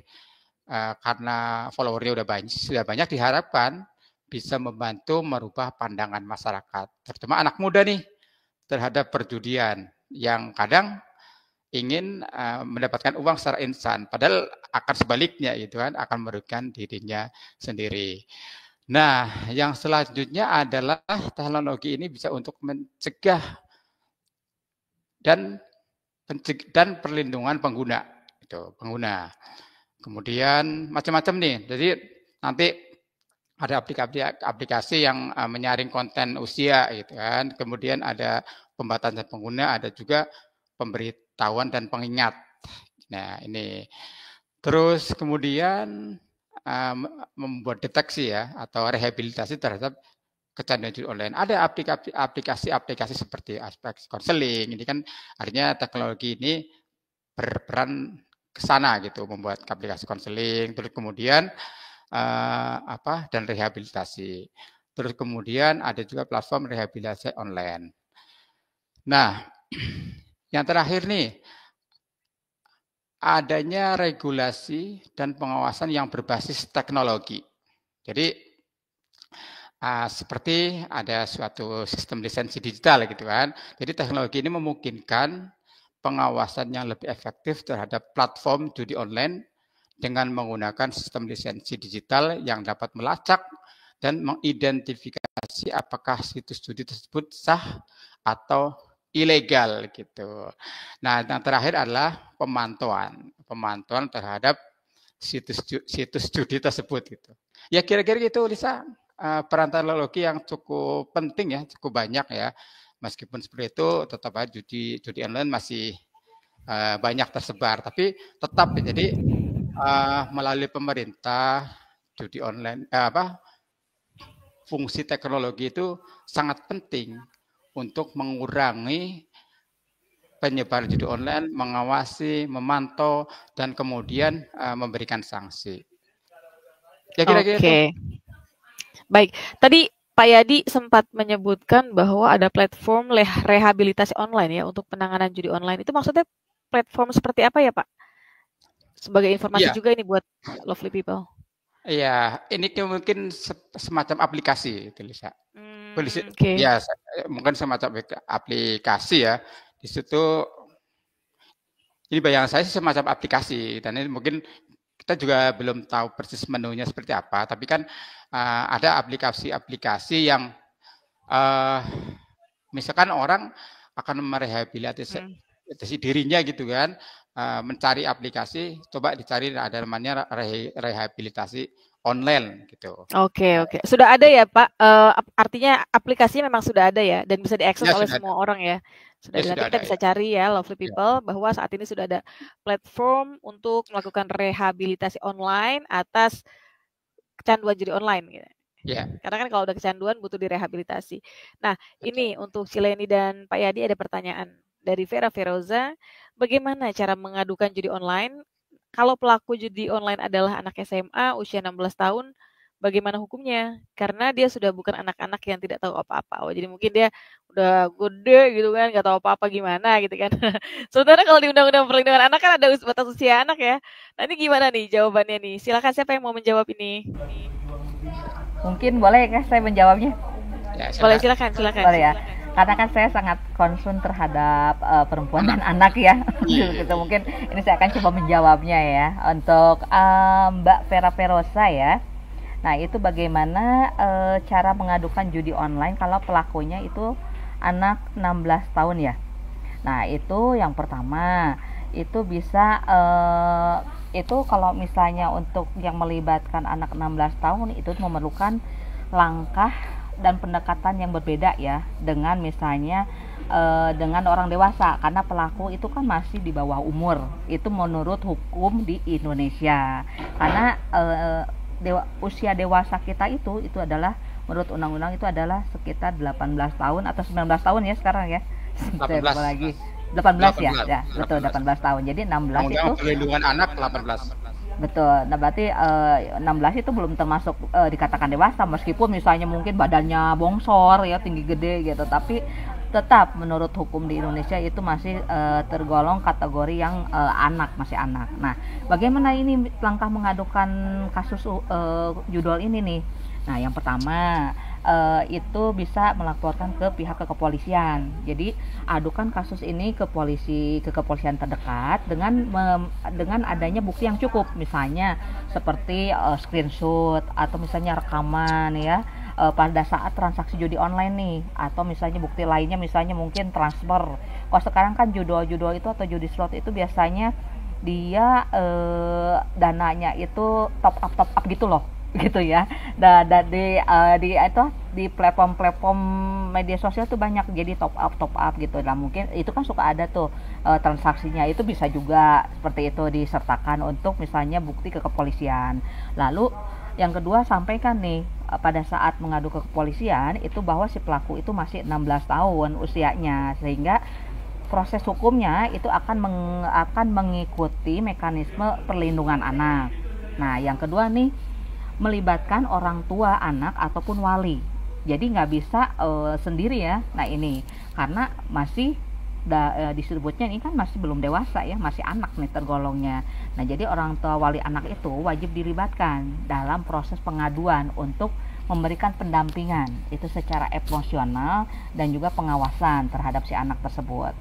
karena followernya sudah banyak, diharapkan bisa membantu merubah pandangan masyarakat, terutama anak muda nih terhadap perjudian yang kadang ingin mendapatkan uang secara instan, padahal akan sebaliknya gitu kan, akan merugikan dirinya sendiri. Nah, yang selanjutnya adalah teknologi ini bisa untuk mencegah dan perlindungan pengguna. Kemudian macam-macam nih. Jadi nanti ada aplikasi yang menyaring konten usia gitu kan. Kemudian ada pembatasan pengguna, ada juga pemberitahuan dan pengingat. Nah, ini. Terus kemudian membuat deteksi ya atau rehabilitasi terhadap kecanduan judi online. Ada aplikasi seperti aspek konseling. Ini kan artinya teknologi ini berperan ke sana gitu, membuat aplikasi konseling, terus kemudian dan rehabilitasi. Terus kemudian ada juga platform rehabilitasi online. Nah, yang terakhir nih, adanya regulasi dan pengawasan yang berbasis teknologi. Jadi seperti ada suatu sistem lisensi digital gitu kan. Jadi teknologi ini memungkinkan pengawasan yang lebih efektif terhadap platform judi online dengan menggunakan sistem lisensi digital yang dapat melacak dan mengidentifikasi apakah situs judi tersebut sah atau ilegal gitu. Nah, yang terakhir adalah pemantauan terhadap situs judi tersebut gitu. Ya kira-kira gitu, Lisa, peran teknologi yang cukup penting ya, cukup banyak ya. Meskipun seperti itu, tetap aja judi online masih banyak tersebar. Tapi tetap ya, jadi melalui pemerintah, judi online, fungsi teknologi itu sangat penting untuk mengurangi penyebaran judi online, mengawasi, memantau, dan kemudian memberikan sanksi. Ya kira-kira itu. Baik, tadi Pak Yadi sempat menyebutkan bahwa ada platform rehabilitasi online ya untuk penanganan judi online. Itu maksudnya platform seperti apa ya Pak? Sebagai informasi juga ini buat lovely people. Iya, ini mungkin semacam aplikasi itu, Lisa. Oke. Ya, mungkin semacam aplikasi ya. Di situ ini bayangan saya sih semacam aplikasi, dan ini mungkin kita juga belum tahu persis menunya seperti apa, tapi kan ada aplikasi-aplikasi yang misalkan orang akan merehabilitasi dirinya gitu kan, mencari aplikasi, coba dicari ada namanya rehabilitasi online gitu. Oke. Sudah ada ya Pak? Artinya aplikasinya memang sudah ada ya, dan bisa diakses Ya, oleh sudah semua ada. orang ya. Sudah Ya, ada. sudah Nanti kita ada, bisa ya. cari ya, Lovely Ya. People, bahwa saat ini sudah ada platform untuk melakukan rehabilitasi online atas kecanduan judi online gitu. Ya. Karena kan kalau udah kecanduan butuh direhabilitasi. Nah, ini untuk Cileni dan Pak Yadi ada pertanyaan dari Vera Feroza. Bagaimana cara mengadukan judi online? Kalau pelaku judi online adalah anak SMA usia 16 tahun, bagaimana hukumnya? Karena dia sudah bukan anak-anak yang tidak tahu apa-apa. Oh, jadi mungkin dia udah gede gitu kan, nggak tahu apa-apa gimana gitu kan. Sebenarnya kalau di Undang-Undang Perlindungan Anak kan ada batas usia anak ya. Nah, ini gimana nih jawabannya nih? Silakan, siapa yang mau menjawab ini? Mungkin boleh ya saya menjawabnya? Ya, Boleh, silakan. Boleh ya. Karena kan saya sangat concern terhadap perempuan dan anak ya. Gitu. Mungkin ini saya akan coba menjawabnya ya. Untuk Mbak Vera Ferosa ya. Nah, itu bagaimana cara mengadukan judi online kalau pelakunya itu anak 16 tahun ya. Nah, itu yang pertama. Itu bisa itu kalau misalnya untuk yang melibatkan anak 16 tahun itu memerlukan langkah dan pendekatan yang berbeda ya dengan misalnya dengan orang dewasa, karena pelaku itu kan masih di bawah umur itu menurut hukum di Indonesia, karena usia dewasa kita itu adalah menurut undang-undang itu adalah sekitar 18 tahun atau 19 tahun ya sekarang ya. 18 lagi 18 ya, betul 18 tahun. Jadi 16 itu perlindungan anak 18. Betul. Nah, berarti 16 itu belum termasuk dikatakan dewasa, meskipun misalnya mungkin badannya bongsor ya, tinggi gede gitu, tapi tetap menurut hukum di Indonesia itu masih tergolong kategori yang anak, masih anak. Nah, bagaimana ini langkah mengadukan kasus judul ini nih? Nah, yang pertama itu bisa melaporkan ke pihak kepolisian. Jadi adukan kasus ini ke kepolisian terdekat dengan adanya bukti yang cukup, misalnya seperti screenshot atau misalnya rekaman ya pada saat transaksi judi online nih, atau misalnya bukti lainnya misalnya mungkin transfer. Kalau sekarang kan judul itu atau judi slot itu biasanya dia dananya itu top up gitu loh gitu ya. Dan di platform media sosial tuh banyak jadi top up gitu. Nah, mungkin itu kan suka ada tuh transaksinya, itu bisa juga seperti itu disertakan untuk misalnya bukti ke kepolisian. Lalu yang kedua, sampaikan nih pada saat mengadu ke kepolisian itu bahwa si pelaku itu masih 16 tahun usianya, sehingga proses hukumnya itu akan mengikuti mekanisme perlindungan anak. Nah, yang kedua nih, melibatkan orang tua anak ataupun wali. Jadi nggak bisa sendiri ya. Nah, ini karena masih disebutnya ini kan masih belum dewasa ya, masih anak nih tergolongnya. Nah, jadi orang tua wali anak itu wajib dilibatkan dalam proses pengaduan untuk memberikan pendampingan itu secara emosional dan juga pengawasan terhadap si anak tersebut.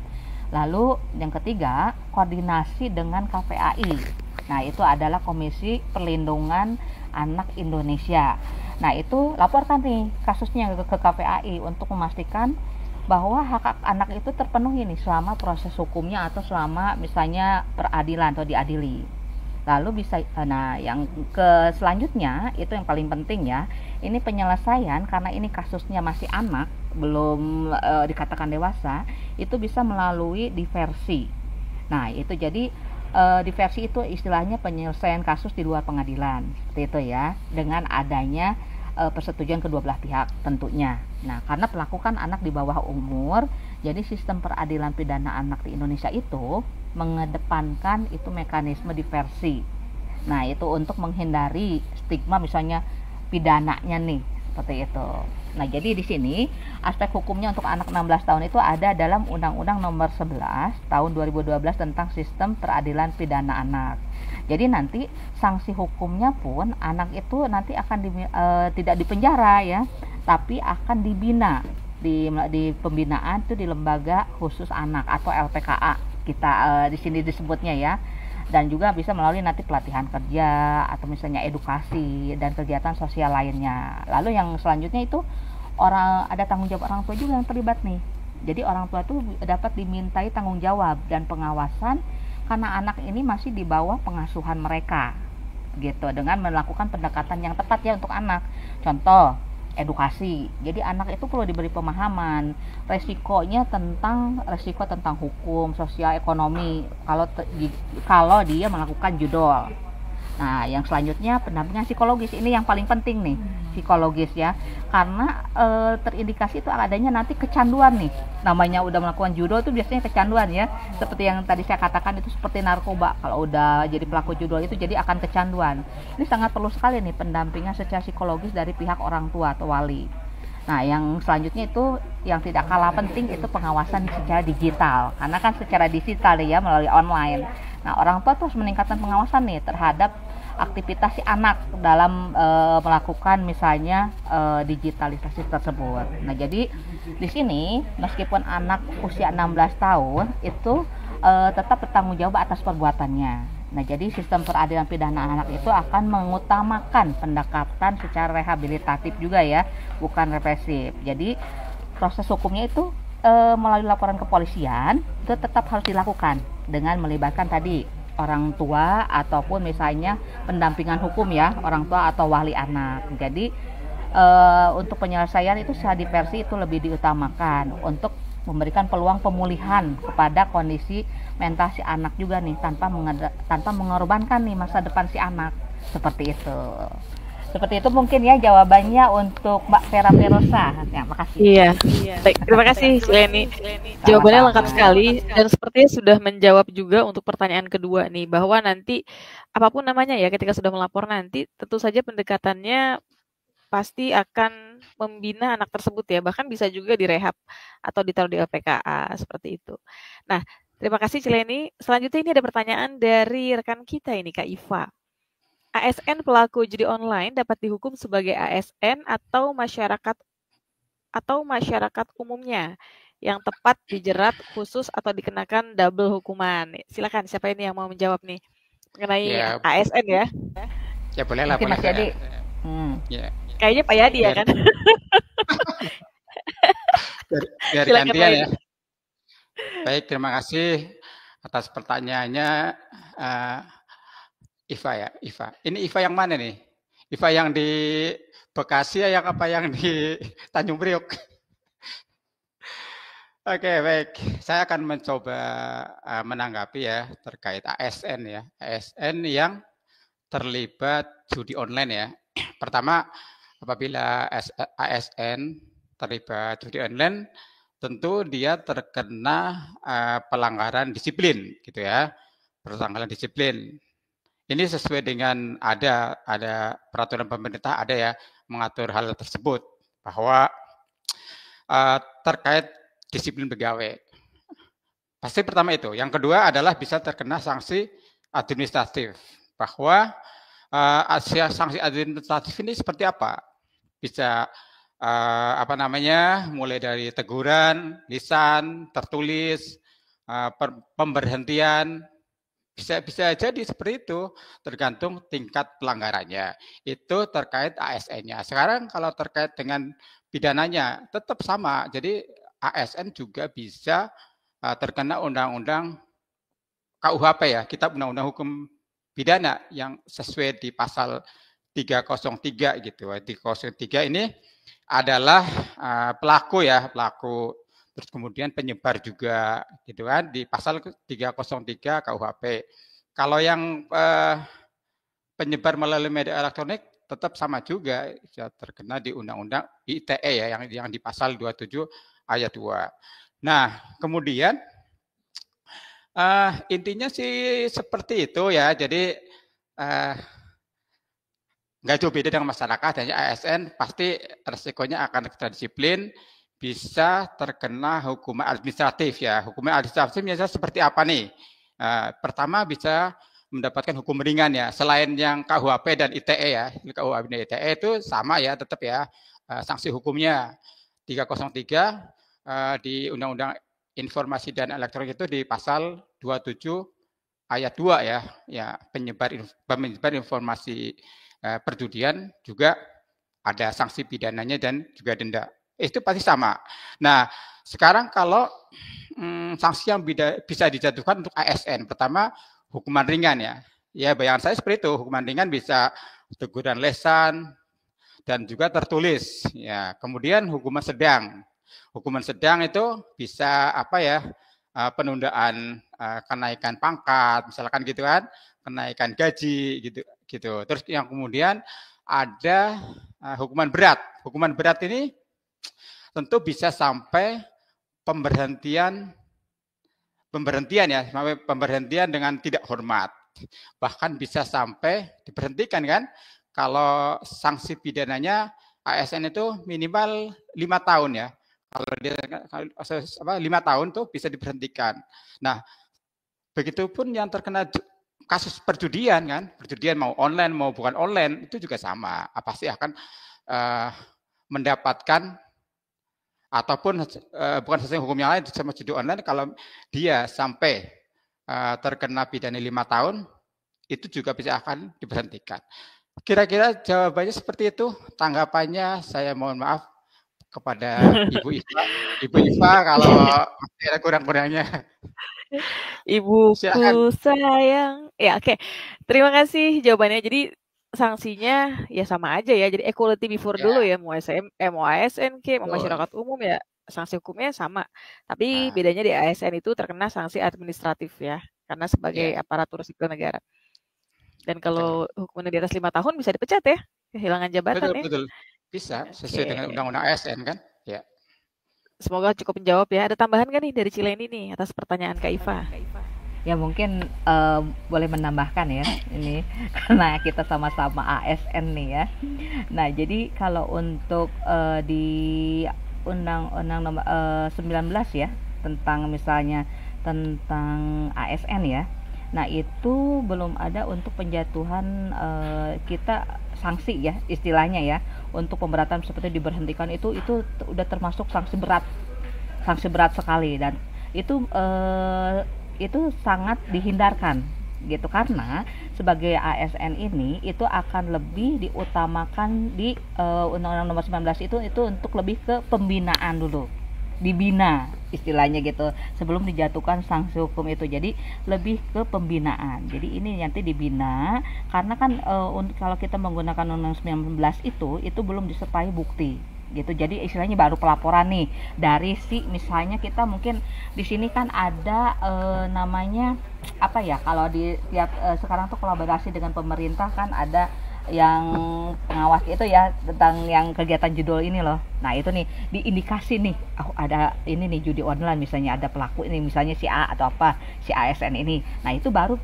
Lalu yang ketiga, koordinasi dengan KPAI. Nah, itu adalah Komisi Perlindungan Anak Indonesia. Nah, itu laporkan nih kasusnya ke KPAI untuk memastikan bahwa hak anak itu terpenuhi nih selama proses hukumnya atau selama misalnya peradilan atau diadili. Lalu bisa, nah yang selanjutnya itu yang paling penting ya, ini penyelesaian karena ini kasusnya masih anak, belum dikatakan dewasa, itu bisa melalui diversi. Nah, itu jadi diversi itu istilahnya penyelesaian kasus di luar pengadilan, seperti itu ya, dengan adanya persetujuan kedua belah pihak tentunya. Nah, karena pelaku kan anak di bawah umur, jadi sistem peradilan pidana anak di Indonesia itu mengedepankan itu mekanisme diversi. Nah, itu untuk menghindari stigma misalnya pidananya nih, seperti itu. Nah, jadi di sini aspek hukumnya untuk anak 16 tahun itu ada dalam Undang-Undang Nomor 11 tahun 2012 tentang Sistem Peradilan Pidana Anak. Jadi nanti sanksi hukumnya pun anak itu nanti akan tidak dipenjara ya, tapi akan dibina di pembinaan itu di lembaga khusus anak atau LPKA kita di sini disebutnya ya. Dan juga bisa melalui nanti pelatihan kerja atau misalnya edukasi dan kegiatan sosial lainnya. Lalu yang selanjutnya itu ada tanggung jawab orang tua juga yang terlibat nih. Jadi orang tua tuh dapat dimintai tanggung jawab dan pengawasan karena anak ini masih di bawah pengasuhan mereka gitu, dengan melakukan pendekatan yang tepat ya untuk anak. Contoh edukasi, jadi anak itu perlu diberi pemahaman resiko tentang hukum, sosial, ekonomi kalau dia melakukan judol. Nah, yang selanjutnya pendampingan psikologis, ini yang paling penting nih, psikologis ya, karena terindikasi itu adanya nanti kecanduan nih, namanya udah melakukan judol itu biasanya kecanduan ya, seperti yang tadi saya katakan itu seperti narkoba, kalau udah jadi pelaku judol itu jadi akan kecanduan. Ini sangat perlu sekali nih pendampingan secara psikologis dari pihak orang tua atau wali. Nah, yang selanjutnya itu yang tidak kalah penting itu pengawasan secara digital, karena kan secara digital ya melalui online. Nah, orang tua tuh harus meningkatkan pengawasan nih terhadap aktivitas si anak dalam melakukan misalnya digitalisasi tersebut. Nah, jadi di sini meskipun anak usia 16 tahun itu tetap bertanggung jawab atas perbuatannya. Nah, jadi sistem peradilan pidana anak itu akan mengutamakan pendekatan secara rehabilitatif juga ya, bukan represif. Jadi proses hukumnya itu melalui laporan kepolisian itu tetap harus dilakukan dengan melibatkan tadi orang tua ataupun misalnya pendampingan hukum ya, orang tua atau wali anak. Jadi untuk penyelesaian itu secara diversi itu lebih diutamakan untuk memberikan peluang pemulihan kepada kondisi mental si anak juga nih, tanpa mengorbankan nih masa depan si anak, seperti itu. Seperti itu mungkin ya jawabannya untuk Mbak Vera Ferosa. Ya, makasih. Iya. Baik, terima kasih Sileni. Jawabannya lengkap sekali dan sepertinya sudah menjawab juga untuk pertanyaan kedua nih, bahwa nanti apapun namanya ya ketika sudah melapor nanti tentu saja pendekatannya pasti akan membina anak tersebut ya, bahkan bisa juga direhab atau ditaruh di LPKA seperti itu. Nah, terima kasih Cileni. Selanjutnya ini ada pertanyaan dari rekan kita ini Kak Iva. ASN pelaku judi online dapat dihukum sebagai ASN atau masyarakat umumnya yang tepat dijerat khusus atau dikenakan double hukuman. Silakan, siapa ini yang mau menjawab nih mengenai Ya, ASN ya? ya boleh lah, Mungkin boleh. Mas Yadi. Ya. Kayaknya Pak Yadi ya kan? Biar Silakan, gantian Pak ya. Yadi. Baik, terima kasih atas pertanyaannya Iva ya, Iva. Ini Iva yang mana nih? Iva yang di Bekasi ya, yang apa yang di Tanjung Priok? Oke, baik. Saya akan mencoba menanggapi ya terkait ASN ya. ASN yang terlibat judi online ya. Pertama, apabila ASN terlibat judi online, tentu dia terkena pelanggaran disiplin gitu ya. Pelanggaran disiplin. Ini sesuai dengan ada peraturan pemerintah ada ya mengatur hal tersebut, bahwa terkait disiplin pegawai. Pasti pertama itu. Yang kedua adalah bisa terkena sanksi administratif, bahwa sanksi administratif ini seperti apa? Bisa mulai dari teguran, lisan, tertulis, pemberhentian, bisa jadi seperti itu, tergantung tingkat pelanggarannya. Itu terkait ASN-nya. Sekarang kalau terkait dengan pidananya tetap sama. Jadi ASN juga bisa terkena undang-undang KUHP ya, Kitab Undang-Undang Hukum Pidana yang sesuai di pasal 303 gitu. 303 ini adalah pelaku ya, pelaku, terus kemudian penyebar juga gitu kan di pasal 303 KUHP. Kalau yang penyebar melalui media elektronik tetap sama juga, bisa terkena di Undang-Undang ITE ya, yang di pasal 27 ayat 2. Nah, kemudian intinya sih seperti itu ya. Jadi nggak jauh beda dengan masyarakat, hanya ASN pasti resikonya akan kena disiplin, bisa terkena hukuman administratif ya. Hukuman administratif biasanya seperti apa nih? Pertama bisa mendapatkan hukum ringan ya. Selain yang KUHP dan ITE ya, KUHP dan ITE itu sama ya, tetap ya sanksi hukumnya 303 di Undang-Undang Informasi dan Elektronik itu di pasal 27 ayat 2 ya, penyebar informasi perjudian juga ada sanksi pidananya dan juga denda. Itu pasti sama. Nah, sekarang kalau sanksi yang bisa dijatuhkan untuk ASN, pertama hukuman ringan ya. Ya, bayangan saya seperti itu, hukuman ringan bisa teguran lisan dan juga tertulis. Ya, kemudian hukuman sedang. Hukuman sedang itu bisa penundaan kenaikan pangkat, misalkan gitu kan, kenaikan gaji gitu. Terus yang kemudian ada hukuman berat. Hukuman berat ini tentu bisa sampai pemberhentian ya, sampai pemberhentian dengan tidak hormat. Bahkan bisa sampai diberhentikan kan, kalau sanksi pidananya ASN itu minimal 5 tahun ya. Kalau dia 5 tahun tuh bisa diberhentikan. Nah, begitupun yang terkena kasus perjudian kan, perjudian mau online mau bukan online itu juga sama. Pasti akan mendapatkan ataupun bukan sesuai hukum yang lain sama judi online, kalau dia sampai terkena pidana 5 tahun itu juga bisa akan diberhentikan. Kira-kira jawabannya seperti itu. Tanggapannya saya mohon maaf kepada Ibu Iva. Ibu Iva kalau ada kurang-kurangnya. Ibuku sayang. Ya, oke. Terima kasih jawabannya. Jadi sanksinya ya sama aja ya. Jadi equality before dulu ya, mau ASN mau masyarakat umum ya, sanksi hukumnya sama. Tapi bedanya di ASN itu terkena sanksi administratif ya, karena sebagai aparatur sipil negara. Dan kalau hukumannya di atas 5 tahun bisa dipecat ya, kehilangan jabatan. Betul. Bisa, sesuai dengan undang-undang ASN kan? Ya. Semoga cukup menjawab ya. Ada tambahan kan nih dari Cileni nih atas pertanyaan Kak Iva? Ya mungkin boleh menambahkan ya ini karena kita sama-sama ASN nih ya. Nah jadi kalau untuk di Undang-Undang nomor 19 ya tentang misalnya tentang ASN ya. Nah itu belum ada untuk penjatuhan kita sanksi ya istilahnya ya, untuk pemberatan seperti diberhentikan itu udah termasuk sanksi berat sekali, dan itu sangat dihindarkan gitu, karena sebagai ASN ini itu akan lebih diutamakan di Undang-Undang nomor 19 itu untuk lebih ke pembinaan dulu, dibina istilahnya gitu sebelum dijatuhkan sanksi hukum itu. Jadi lebih ke pembinaan. Jadi ini nanti dibina karena kan kalau kita menggunakan Undang-Undang 19 itu belum disertai bukti gitu. Jadi istilahnya baru pelaporan nih dari misalnya kita mungkin di sini kan ada namanya apa ya, kalau di tiap sekarang tuh kolaborasi dengan pemerintah kan ada yang pengawas itu ya tentang yang kegiatan judul ini loh. Nah itu nih diindikasi nih, ada ini nih judi online misalnya, ada pelaku ini misalnya si A atau apa si ASN ini. Nah itu baru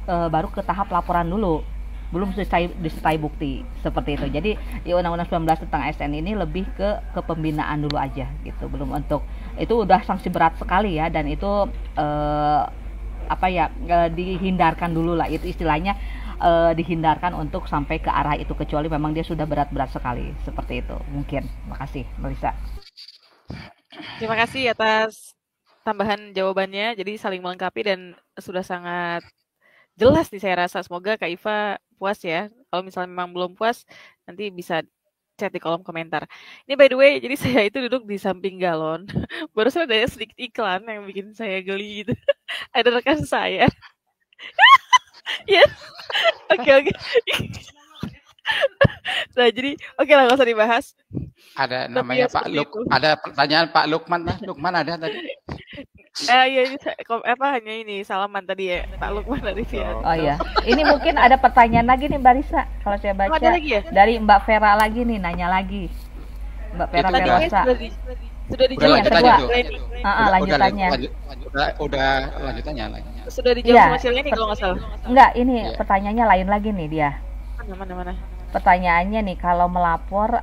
ke tahap laporan dulu, belum disertai bukti seperti itu. Jadi di Undang-Undang 19 tentang ASN ini lebih ke pembinaan dulu aja gitu, belum untuk itu udah sanksi berat sekali ya, dan itu dihindarkan dulu lah, itu istilahnya dihindarkan untuk sampai ke arah itu, kecuali memang dia sudah berat-berat sekali seperti itu. Mungkin. Makasih Melisa. Terima kasih atas tambahan jawabannya, jadi saling melengkapi dan sudah sangat jelas nih saya rasa. Semoga Kak Iva puas ya. Kalau misalnya memang belum puas, nanti bisa chat di kolom komentar. Ini by the way, jadi saya itu duduk di samping galon. Barusan ada sedikit iklan yang bikin saya geli gitu. Ada rekan saya. Ya, oke. Nah jadi oke lah, nggak usah dibahas. Ada namanya Pak ada pertanyaan Pak Lukman lah. Lukman ada tadi. Iya, hanya ini salaman tadi ya Pak Lukman dari Fiat. Oh iya, ini mungkin ada pertanyaan lagi nih Mbak Risa. Kalau saya baca lagi ya? Dari Mbak Vera lagi nih, nanya lagi. Mbak Vera Verosa. Sudah dijawab lanjutannya. Udah lanjutannya. Sudah dijawab sama Cileni kalau nggak salah. Enggak, ini pertanyaannya lain lagi nih dia. Mana? pertanyaannya nih, kalau melapor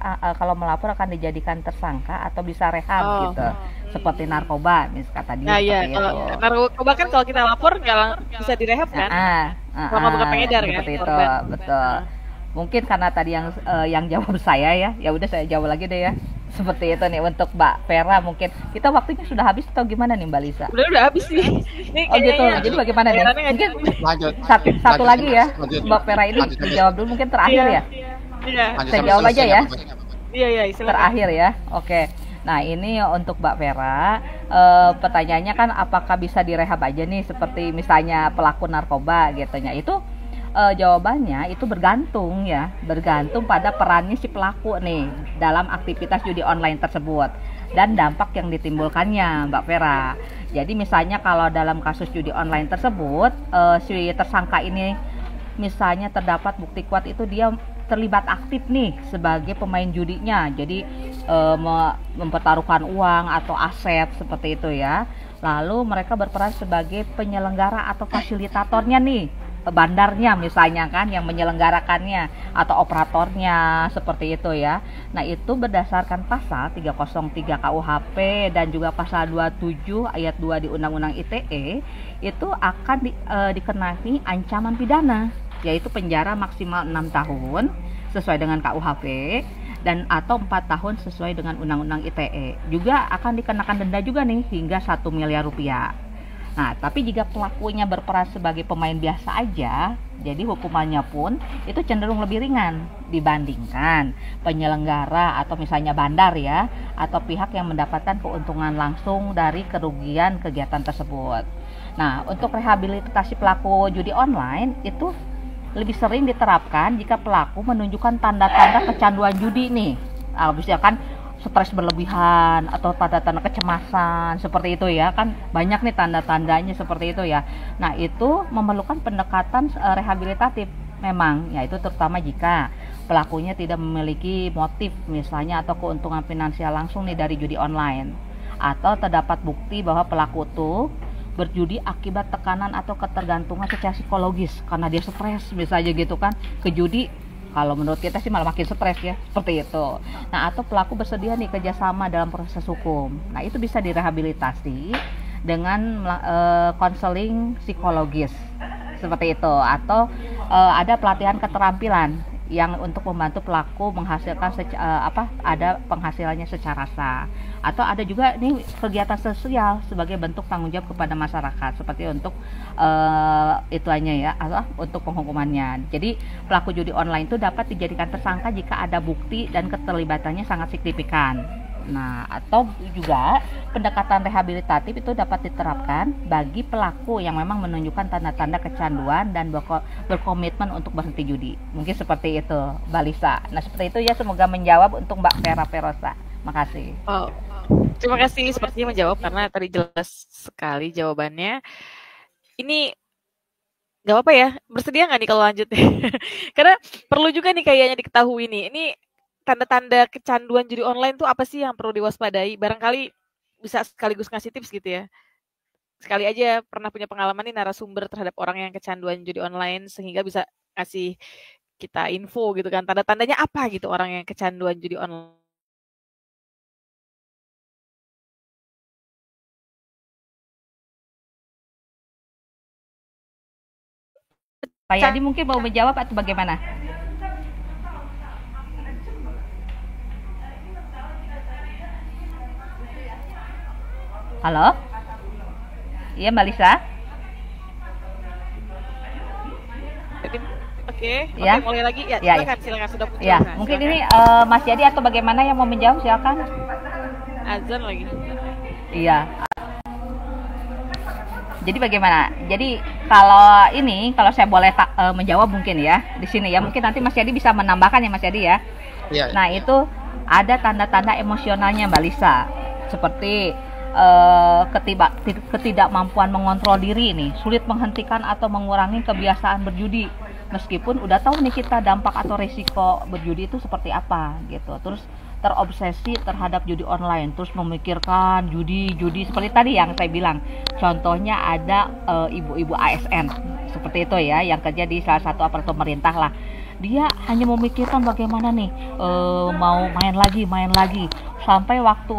akan dijadikan tersangka atau bisa rehab gitu, seperti narkoba, kata dia Nah iya, seperti kalau itu. narkoba kan kalau kita lapor bisa direhab kan? Selama bukan pengedar ya, Seperti itu, korban. betul. Mungkin karena tadi yang jawab saya ya udah saya jawab lagi deh ya. Seperti itu nih untuk Mbak Vera. Mungkin kita waktunya sudah habis atau gimana nih Mbak Lisa? Udah habis nih. Ini Oh gitu. kayaknya Jadi bagaimana nih? Mungkin Lanjut. satu lagi ya. Lanjut. Mbak Vera ini Lanjut aja. dijawab dulu mungkin terakhir ya. Iya. Lanjut Saya sampai jawab aja selesai, ya. nggak apa-apa. Iya, silakan. Terakhir ya. Oke. Nah, ini untuk Mbak Vera, pertanyaannya kan apakah bisa direhab aja nih seperti misalnya pelaku narkoba gitu ya. Itu jawabannya itu bergantung pada perannya si pelaku nih dalam aktivitas judi online tersebut dan dampak yang ditimbulkannya, Mbak Vera. Jadi misalnya kalau dalam kasus judi online tersebut, si tersangka ini misalnya terdapat bukti kuat itu dia terlibat aktif nih sebagai pemain judinya, jadi mempertaruhkan uang atau aset seperti itu ya. Lalu mereka berperan sebagai penyelenggara atau fasilitatornya nih, bandarnya misalnya kan yang menyelenggarakannya atau operatornya seperti itu ya. Nah, itu berdasarkan pasal 303 KUHP dan juga pasal 27 ayat 2 di Undang-Undang ITE itu akan dikenai ancaman pidana, yaitu penjara maksimal 6 tahun sesuai dengan KUHP dan atau 4 tahun sesuai dengan Undang-Undang ITE. Juga akan dikenakan denda juga nih hingga 1 miliar rupiah. Nah, tapi jika pelakunya berperan sebagai pemain biasa aja, jadi hukumannya pun itu cenderung lebih ringan dibandingkan penyelenggara atau misalnya bandar ya, atau pihak yang mendapatkan keuntungan langsung dari kerugian kegiatan tersebut. Nah, untuk rehabilitasi pelaku judi online itu lebih sering diterapkan jika pelaku menunjukkan tanda-tanda kecanduan judi nih. Misalkan stres berlebihan atau tanda-tanda kecemasan seperti itu ya, kan banyak nih tanda-tandanya seperti itu ya. Nah, itu memerlukan pendekatan rehabilitatif memang, yaitu terutama jika pelakunya tidak memiliki motif misalnya atau keuntungan finansial langsung nih dari judi online, atau terdapat bukti bahwa pelaku tuh berjudi akibat tekanan atau ketergantungan secara psikologis karena dia stres misalnya gitu kan ke judi. Kalau menurut kita sih malah makin stres ya, seperti itu. Nah, atau pelaku bersedia nih kerjasama dalam proses hukum. Nah, itu bisa direhabilitasi dengan konseling psikologis seperti itu, atau ada pelatihan keterampilan yang untuk membantu pelaku menghasilkan ada penghasilannya secara sah, atau ada juga nih kegiatan sosial sebagai bentuk tanggung jawab kepada masyarakat seperti untuk untuk penghukumannya. Jadi pelaku judi online itu dapat dijadikan tersangka jika ada bukti dan keterlibatannya sangat signifikan. Nah, atau juga pendekatan rehabilitatif itu dapat diterapkan bagi pelaku yang memang menunjukkan tanda-tanda kecanduan dan berkomitmen untuk berhenti judi. Mungkin seperti itu, Mbak Lisa. Nah, seperti itu ya, semoga menjawab untuk Mbak Vera Perosa. Makasih. Terima kasih, sepertinya menjawab karena tadi jelas sekali jawabannya. Ini nggak apa ya, bersedia nggak nih kalau lanjut? Karena perlu juga nih kayaknya diketahui nih. Ini tanda-tanda kecanduan judi online tuh apa sih yang perlu diwaspadai? Barangkali bisa sekaligus ngasih tips gitu ya. Sekali aja pernah punya pengalaman nih narasumber terhadap orang yang kecanduan judi online sehingga bisa ngasih kita info gitu kan. Tanda-tandanya apa gitu orang yang kecanduan judi online? Pak Yadi mungkin mau menjawab atau bagaimana? Halo? Iya, Mbak Lisa? Oke, ya. Mulai lagi ya. Silakan sudah muncul. Ya, mungkin ini Mas Yadi atau bagaimana yang mau menjawab, silakan. Azan lagi. Iya. Jadi bagaimana? Jadi kalau saya boleh menjawab mungkin ya di sini ya, mungkin nanti Mas Yadi bisa menambahkan ya Mas Yadi ya. Iya. Nah, itu ada tanda-tanda emosionalnya Mbak Lisa, seperti ketidakmampuan mengontrol diri nih, sulit menghentikan atau mengurangi kebiasaan berjudi meskipun udah tahu nih kita dampak atau risiko berjudi itu seperti apa gitu. Terus terobsesi terhadap judi online, terus memikirkan judi seperti tadi yang saya bilang. Contohnya ada ibu-ibu ASN seperti itu ya, yang kerja di salah satu aparatur pemerintah lah. dia hanya memikirkan bagaimana nih mau main lagi sampai waktu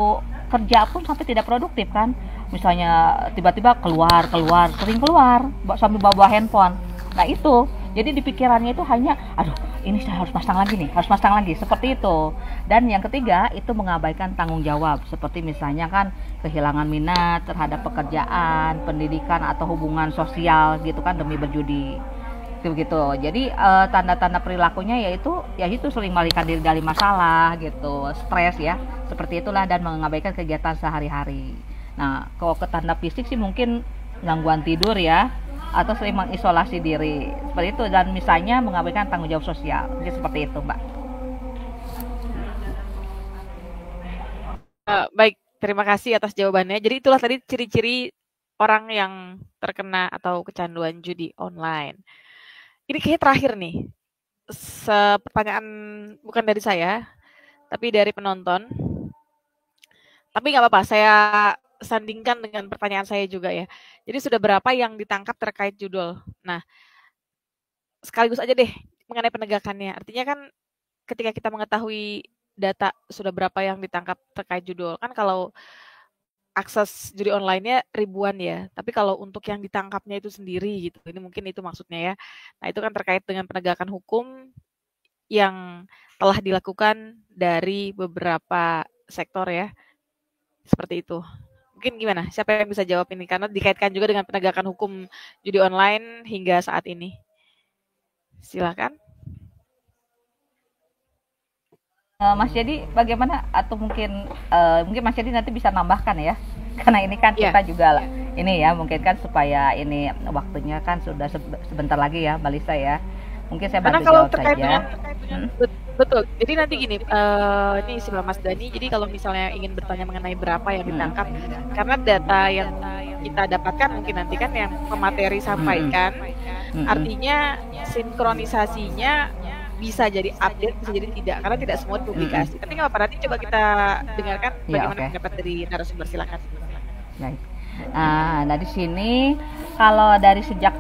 kerja pun sampai tidak produktif kan, misalnya tiba-tiba sering keluar sambil bawa handphone. Nah itu jadi di pikirannya itu hanya aduh ini saya harus pasang lagi seperti itu. Dan yang ketiga itu mengabaikan tanggung jawab, seperti misalnya kan kehilangan minat terhadap pekerjaan, pendidikan atau hubungan sosial gitu kan demi berjudi gitu. Jadi tanda-tanda perilakunya yaitu sering melarikan diri dari masalah gitu, stres ya, seperti itulah, dan mengabaikan kegiatan sehari-hari. Nah kalau ke tanda fisik sih mungkin gangguan tidur ya, atau sering mengisolasi diri seperti itu, dan misalnya mengabaikan tanggung jawab sosial. Jadi seperti itu, Mbak. Baik, terima kasih atas jawabannya. Jadi itulah tadi ciri-ciri orang yang terkena atau kecanduan judi online. Ini kayaknya terakhir nih, pertanyaan bukan dari saya, tapi dari penonton. Tapi nggak apa-apa, saya sandingkan dengan pertanyaan saya juga ya. Jadi sudah berapa yang ditangkap terkait judul? Nah, sekaligus aja deh mengenai penegakannya. Artinya kan ketika kita mengetahui data sudah berapa yang ditangkap terkait judul, kan kalau akses judi online-nya ribuan ya. Tapi kalau untuk yang ditangkapnya itu sendiri gitu, ini mungkin itu maksudnya ya. Nah itu kan terkait dengan penegakan hukum yang telah dilakukan dari beberapa sektor ya. Seperti itu. Mungkin gimana? Siapa yang bisa jawab ini? Karena dikaitkan juga dengan penegakan hukum judi online hingga saat ini. Silakan. Mas Jadi bagaimana, atau mungkin Mas Jadi nanti bisa nambahkan ya, karena ini kan kita juga ini ya, mungkin kan supaya ini waktunya kan sudah sebentar lagi ya Mbak Lisa ya, mungkin saya bantu jawab saja. Betul. Jadi nanti gini, ini si Mas Dani. Jadi kalau misalnya ingin bertanya mengenai berapa yang ditangkap, karena data yang kita dapatkan mungkin nanti kan yang pemateri sampaikan, artinya sinkronisasinya bisa jadi update, bisa jadi tidak, karena tidak semua dipublikasi. Tapi nggak apa-apa, nanti coba kita dengarkan bagaimana pendapat dari narasumber, silakan. Baik. Nah di sini kalau dari sejak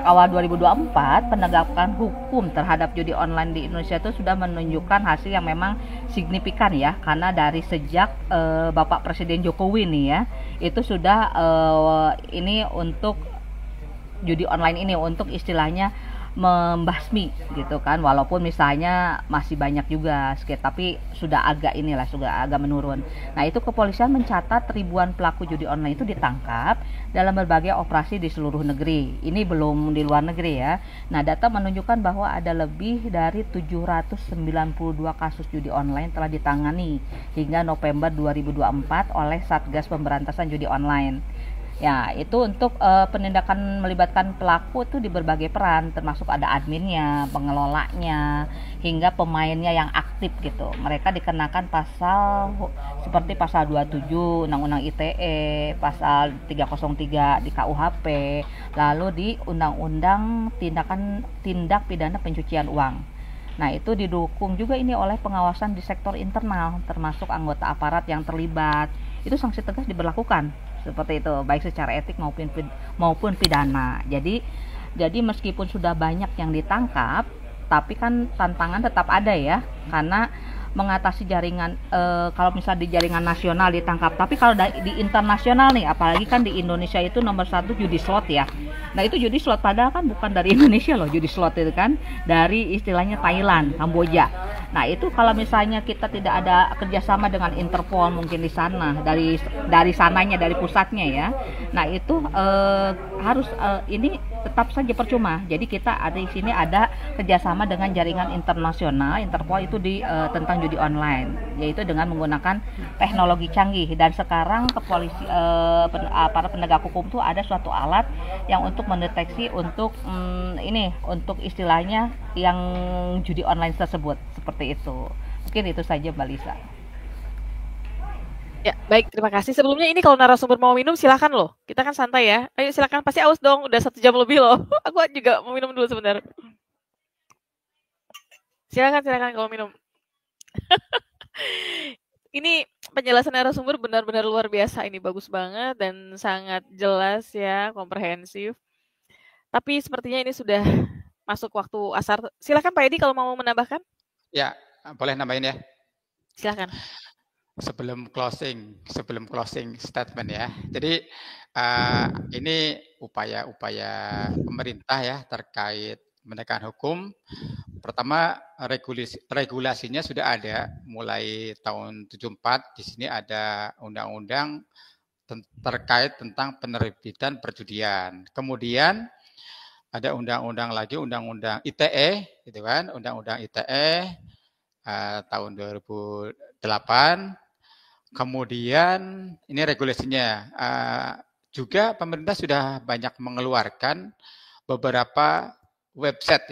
awal 2024 penegakan hukum terhadap judi online di Indonesia itu sudah menunjukkan hasil yang memang signifikan ya, karena dari sejak Bapak Presiden Jokowi nih ya, itu sudah ini untuk judi online ini untuk istilahnya membasmi gitu kan, walaupun misalnya masih banyak juga tapi sudah agak menurun. Nah itu kepolisian mencatat ribuan pelaku judi online itu ditangkap dalam berbagai operasi di seluruh negeri. Ini belum di luar negeri ya. Nah data menunjukkan bahwa ada lebih dari 792 kasus judi online telah ditangani hingga November 2024 oleh Satgas Pemberantasan Judi Online. Ya, itu untuk penindakan melibatkan pelaku itu di berbagai peran, termasuk ada adminnya, pengelolanya, hingga pemainnya yang aktif gitu. Mereka dikenakan pasal seperti pasal 27 Undang-Undang ITE, pasal 303 di KUHP, lalu di Undang-Undang Tindak Pidana Pencucian Uang. Nah, itu didukung juga ini oleh pengawasan di sektor internal, termasuk anggota aparat yang terlibat. Itu sanksi tegas diberlakukan. Seperti itu, baik secara etik maupun pidana. Jadi meskipun sudah banyak yang ditangkap, tapi kan tantangan tetap ada ya, karena mengatasi jaringan kalau misalnya di jaringan nasional ditangkap, tapi kalau di internasional nih, apalagi kan di Indonesia itu nomor 1 judi slot ya. Nah itu judi slot padahal kan bukan dari Indonesia loh, judi slot itu kan dari istilahnya Thailand, Kamboja. Nah itu kalau misalnya kita tidak ada kerjasama dengan Interpol mungkin di sana, dari sananya, dari pusatnya ya. Nah itu harus ini tetap saja percuma. Jadi kita ada di sini ada kerjasama dengan jaringan internasional, Interpol itu tentang judi online, yaitu dengan menggunakan teknologi canggih. Dan sekarang para penegak hukum tuh ada suatu alat yang untuk mendeteksi untuk untuk istilahnya yang judi online tersebut, seperti itu. Mungkin itu saja Mbak Lisa. Ya, baik, terima kasih. Sebelumnya ini kalau narasumber mau minum silakan loh. Kita kan santai ya. Ayo silakan, pasti aus dong. Udah 1 jam lebih loh. Aku juga mau minum dulu sebentar. Silakan kalau minum. Ini penjelasan narasumber benar-benar luar biasa, ini bagus banget dan sangat jelas ya, komprehensif. Tapi sepertinya ini sudah masuk waktu asar. Silakan Pak Edi kalau mau menambahkan. Ya, boleh nambahin ya. Silakan. Sebelum closing statement ya. Jadi ini upaya-upaya pemerintah ya terkait penegakan hukum. Pertama, regulasinya sudah ada mulai tahun 74. Di sini ada undang-undang terkait tentang penerbitan perjudian. Kemudian ada undang-undang lagi, undang-undang ITE, gitu kan? Undang-undang ITE tahun 2008. Kemudian ini regulasinya juga pemerintah sudah banyak mengeluarkan beberapa website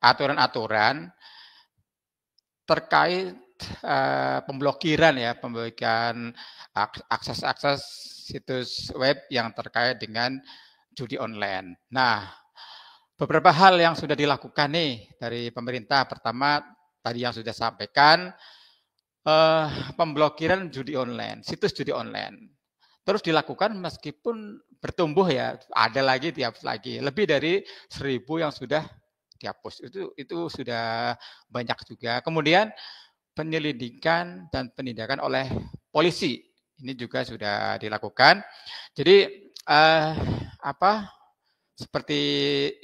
aturan-aturan terkait pemblokiran ya, pemblokiran akses situs web yang terkait dengan judi online. Nah, beberapa hal yang sudah dilakukan nih dari pemerintah. Pertama, tadi yang sudah sampaikan, pemblokiran judi online, situs judi online. Terus dilakukan meskipun bertumbuh ya, ada lagi dihapus lagi. Lebih dari 1.000 yang sudah dihapus. Itu sudah banyak juga. Kemudian penyelidikan dan penindakan oleh polisi. Ini juga sudah dilakukan. Jadi seperti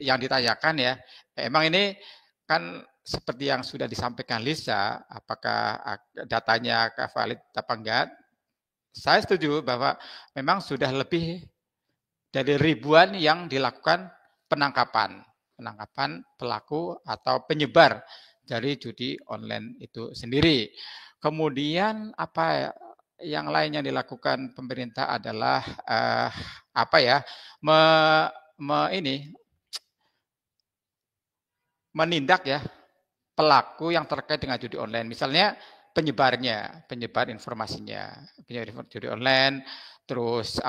yang ditanyakan ya, emang ini kan seperti yang sudah disampaikan Lisa, apakah datanya valid apa enggak? Saya setuju bahwa memang sudah lebih dari ribuan yang dilakukan penangkapan pelaku atau penyebar dari judi online itu sendiri. Kemudian apa yang lain yang dilakukan pemerintah adalah menindak ya pelaku yang terkait dengan judi online, misalnya penyebar informasinya, penyebar judi online, terus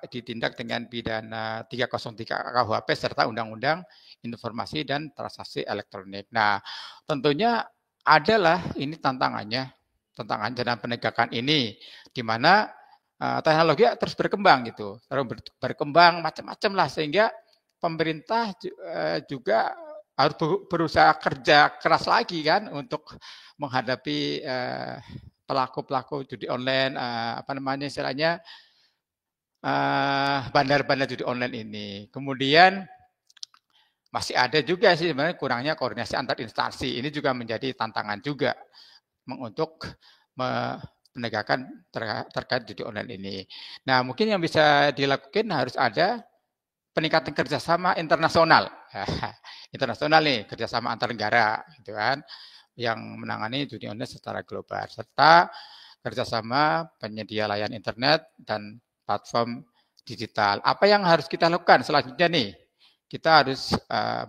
ditindak dengan pidana 303 KUHP serta Undang-Undang Informasi dan Transaksi Elektronik. Nah, tentunya adalah ini tantangan dalam penegakan ini, di mana teknologi terus berkembang gitu, terus berkembang macam-macam lah, sehingga pemerintah juga harus berusaha kerja keras lagi kan untuk menghadapi pelaku-pelaku judi online, istilahnya bandar-bandar judi online ini. Kemudian masih ada juga sih sebenarnya kurangnya koordinasi antar instansi. Ini juga menjadi tantangan juga untuk penegakan terkait judi online ini. Nah, mungkin yang bisa dilakukan harus ada peningkatan kerjasama internasional. Internasional nih, kerjasama antar negara, gitu kan, yang menangani judi online secara global, serta kerjasama penyedia layanan internet dan platform digital. Apa yang harus kita lakukan selanjutnya nih? Kita harus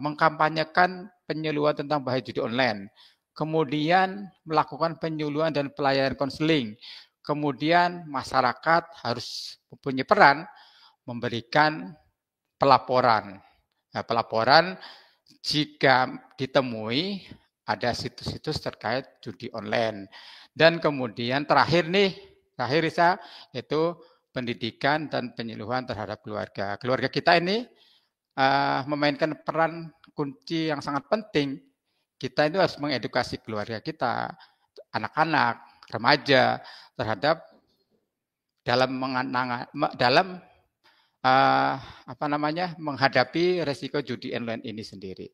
mengkampanyekan penyuluhan tentang bahaya judi online, kemudian melakukan penyuluhan dan pelayanan konseling, kemudian masyarakat harus mempunyai peran memberikan pelaporan. Nah, pelaporan jika ditemui ada situs-situs terkait judi online. Dan kemudian terakhir Risa, yaitu pendidikan dan penyuluhan terhadap keluarga. Keluarga kita ini memainkan peran kunci yang sangat penting. Kita itu harus mengedukasi keluarga kita, anak-anak, remaja, terhadap dalam menghadapi resiko judi online ini sendiri.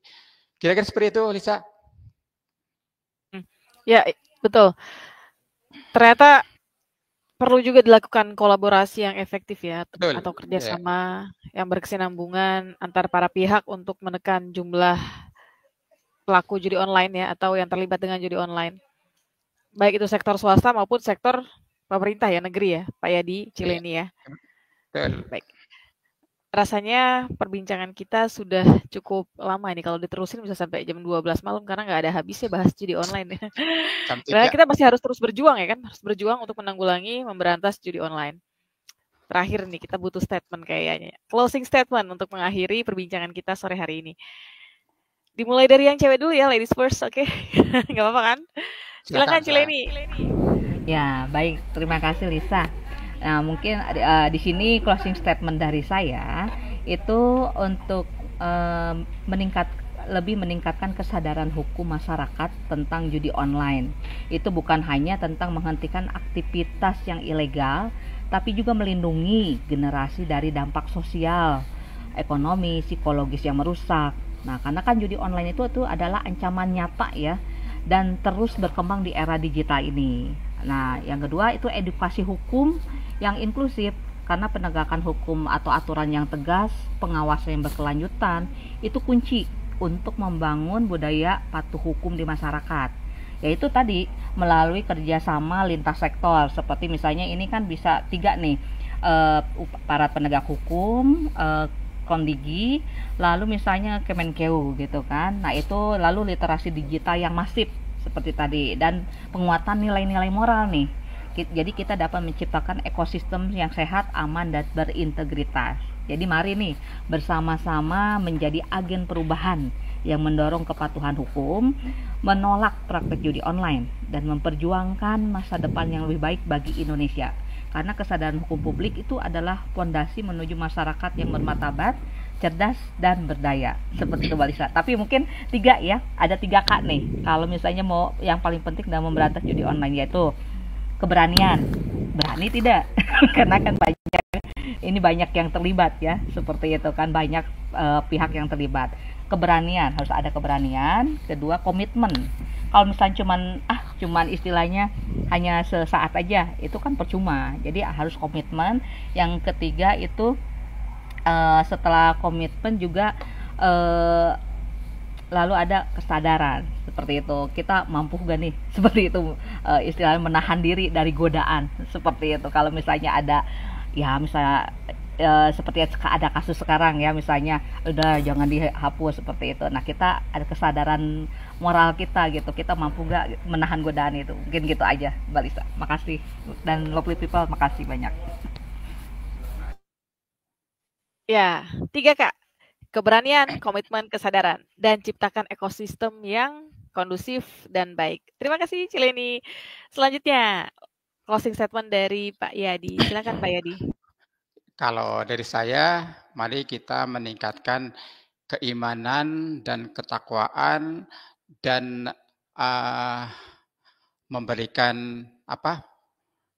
Kira-kira seperti itu, Lisa? Ya, betul. Ternyata perlu juga dilakukan kolaborasi yang efektif ya, betul, atau kerjasama yang berkesinambungan antar para pihak untuk menekan jumlah pelaku judi online ya, atau yang terlibat dengan judi online. Baik itu sektor swasta maupun sektor pemerintah ya, negeri ya, Pak Yadi Cileni ya. Betul. Baik. Rasanya perbincangan kita sudah cukup lama ini. Kalau diterusin bisa sampai jam 12 malam karena nggak ada habisnya bahas judi online. Karena kita masih harus terus berjuang ya kan, harus berjuang untuk menanggulangi, memberantas judi online. Terakhir nih kita butuh statement kayaknya, closing statement untuk mengakhiri perbincangan kita sore hari ini. Dimulai dari yang cewek dulu ya, ladies first, oke? Nggak apa-apa kan? Silakan Cileni. Ya, baik. Terima kasih Lisa. Nah, mungkin di sini closing statement dari saya itu untuk lebih meningkatkan kesadaran hukum masyarakat tentang judi online. Itu bukan hanya tentang menghentikan aktivitas yang ilegal, tapi juga melindungi generasi dari dampak sosial, ekonomi, psikologis yang merusak. Nah, karena kan judi online itu adalah ancaman nyata ya, dan terus berkembang di era digital ini. Nah, yang kedua itu edukasi hukum yang inklusif, karena penegakan hukum atau aturan yang tegas, pengawasan yang berkelanjutan itu kunci untuk membangun budaya patuh hukum di masyarakat. Yaitu tadi melalui kerjasama lintas sektor, seperti misalnya ini kan bisa 3 nih, para penegak hukum, Kondigi, lalu misalnya Kemenkeu gitu kan. Nah itu lalu literasi digital yang masif seperti tadi, dan penguatan nilai-nilai moral nih. Jadi kita dapat menciptakan ekosistem yang sehat, aman, dan berintegritas. Jadi mari nih bersama-sama menjadi agen perubahan yang mendorong kepatuhan hukum, menolak praktek judi online, dan memperjuangkan masa depan yang lebih baik bagi Indonesia. Karena kesadaran hukum publik itu adalah fondasi menuju masyarakat yang bermartabat, cerdas, dan berdaya. Seperti itu Mbak Lisa. Tapi mungkin 3 ya, ada 3K nih. Kalau misalnya mau yang paling penting dalam memberantas judi online, yaitu keberanian. Berani tidak? Karena kan banyak yang terlibat ya, seperti itu kan, banyak pihak yang terlibat. Keberanian, harus ada keberanian. Kedua, komitmen. Kalau misalnya cuman istilahnya hanya sesaat aja, itu kan percuma. Jadi harus komitmen. Yang ketiga itu setelah komitmen juga lalu ada kesadaran, seperti itu, kita mampu gak nih, seperti itu, istilahnya menahan diri dari godaan, seperti itu. Kalau misalnya ada ya misalnya seperti ada kasus sekarang ya, misalnya udah jangan dihapus, seperti itu. Nah kita ada kesadaran moral kita gitu, kita mampu gak menahan godaan itu. Mungkin gitu aja Mbak Lisa. Makasih, dan Lovely People makasih banyak. Ya, 3 Kak. Keberanian, komitmen, kesadaran, dan ciptakan ekosistem yang kondusif dan baik. Terima kasih Cileni. Selanjutnya, closing statement dari Pak Yadi. Silakan Pak Yadi. Kalau dari saya, mari kita meningkatkan keimanan dan ketakwaan, dan memberikan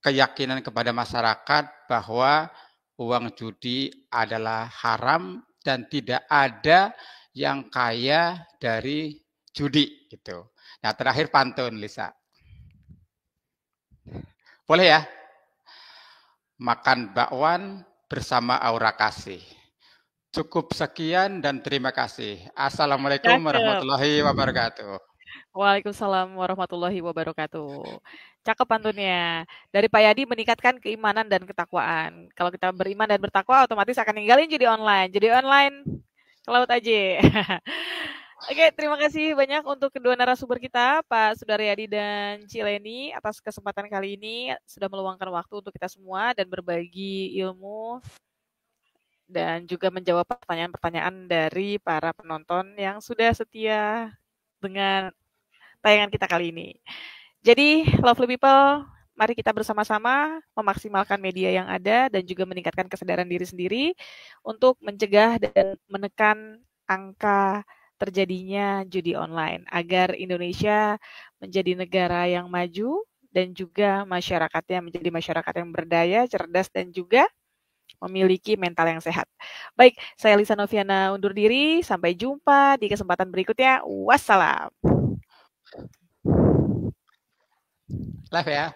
keyakinan kepada masyarakat bahwa uang judi adalah haram dan tidak ada yang kaya dari judi gitu. Nah, terakhir pantun Lisa. Boleh ya? Makan bakwan bersama aura kasih. Cukup sekian dan terima kasih. Assalamualaikum warahmatullahi wabarakatuh. Waalaikumsalam warahmatullahi wabarakatuh. Cakep pantunnya. Dari Pak Yadi, meningkatkan keimanan dan ketakwaan. Kalau kita beriman dan bertakwa, otomatis akan ninggalin judi online. Judi online ke laut aja. Oke, terima kasih banyak untuk kedua narasumber kita, Pak Sudaryadi dan Cileni, atas kesempatan kali ini sudah meluangkan waktu untuk kita semua dan berbagi ilmu dan juga menjawab pertanyaan-pertanyaan dari para penonton yang sudah setia dengan tayangan kita kali ini. Jadi, lovely people, mari kita bersama-sama memaksimalkan media yang ada dan juga meningkatkan kesadaran diri sendiri untuk mencegah dan menekan angka terjadinya judi online agar Indonesia menjadi negara yang maju dan juga masyarakatnya menjadi masyarakat yang berdaya, cerdas, dan juga memiliki mental yang sehat. Baik, saya Lisa Noviana undur diri. Sampai jumpa di kesempatan berikutnya. Wassalam. Live ya.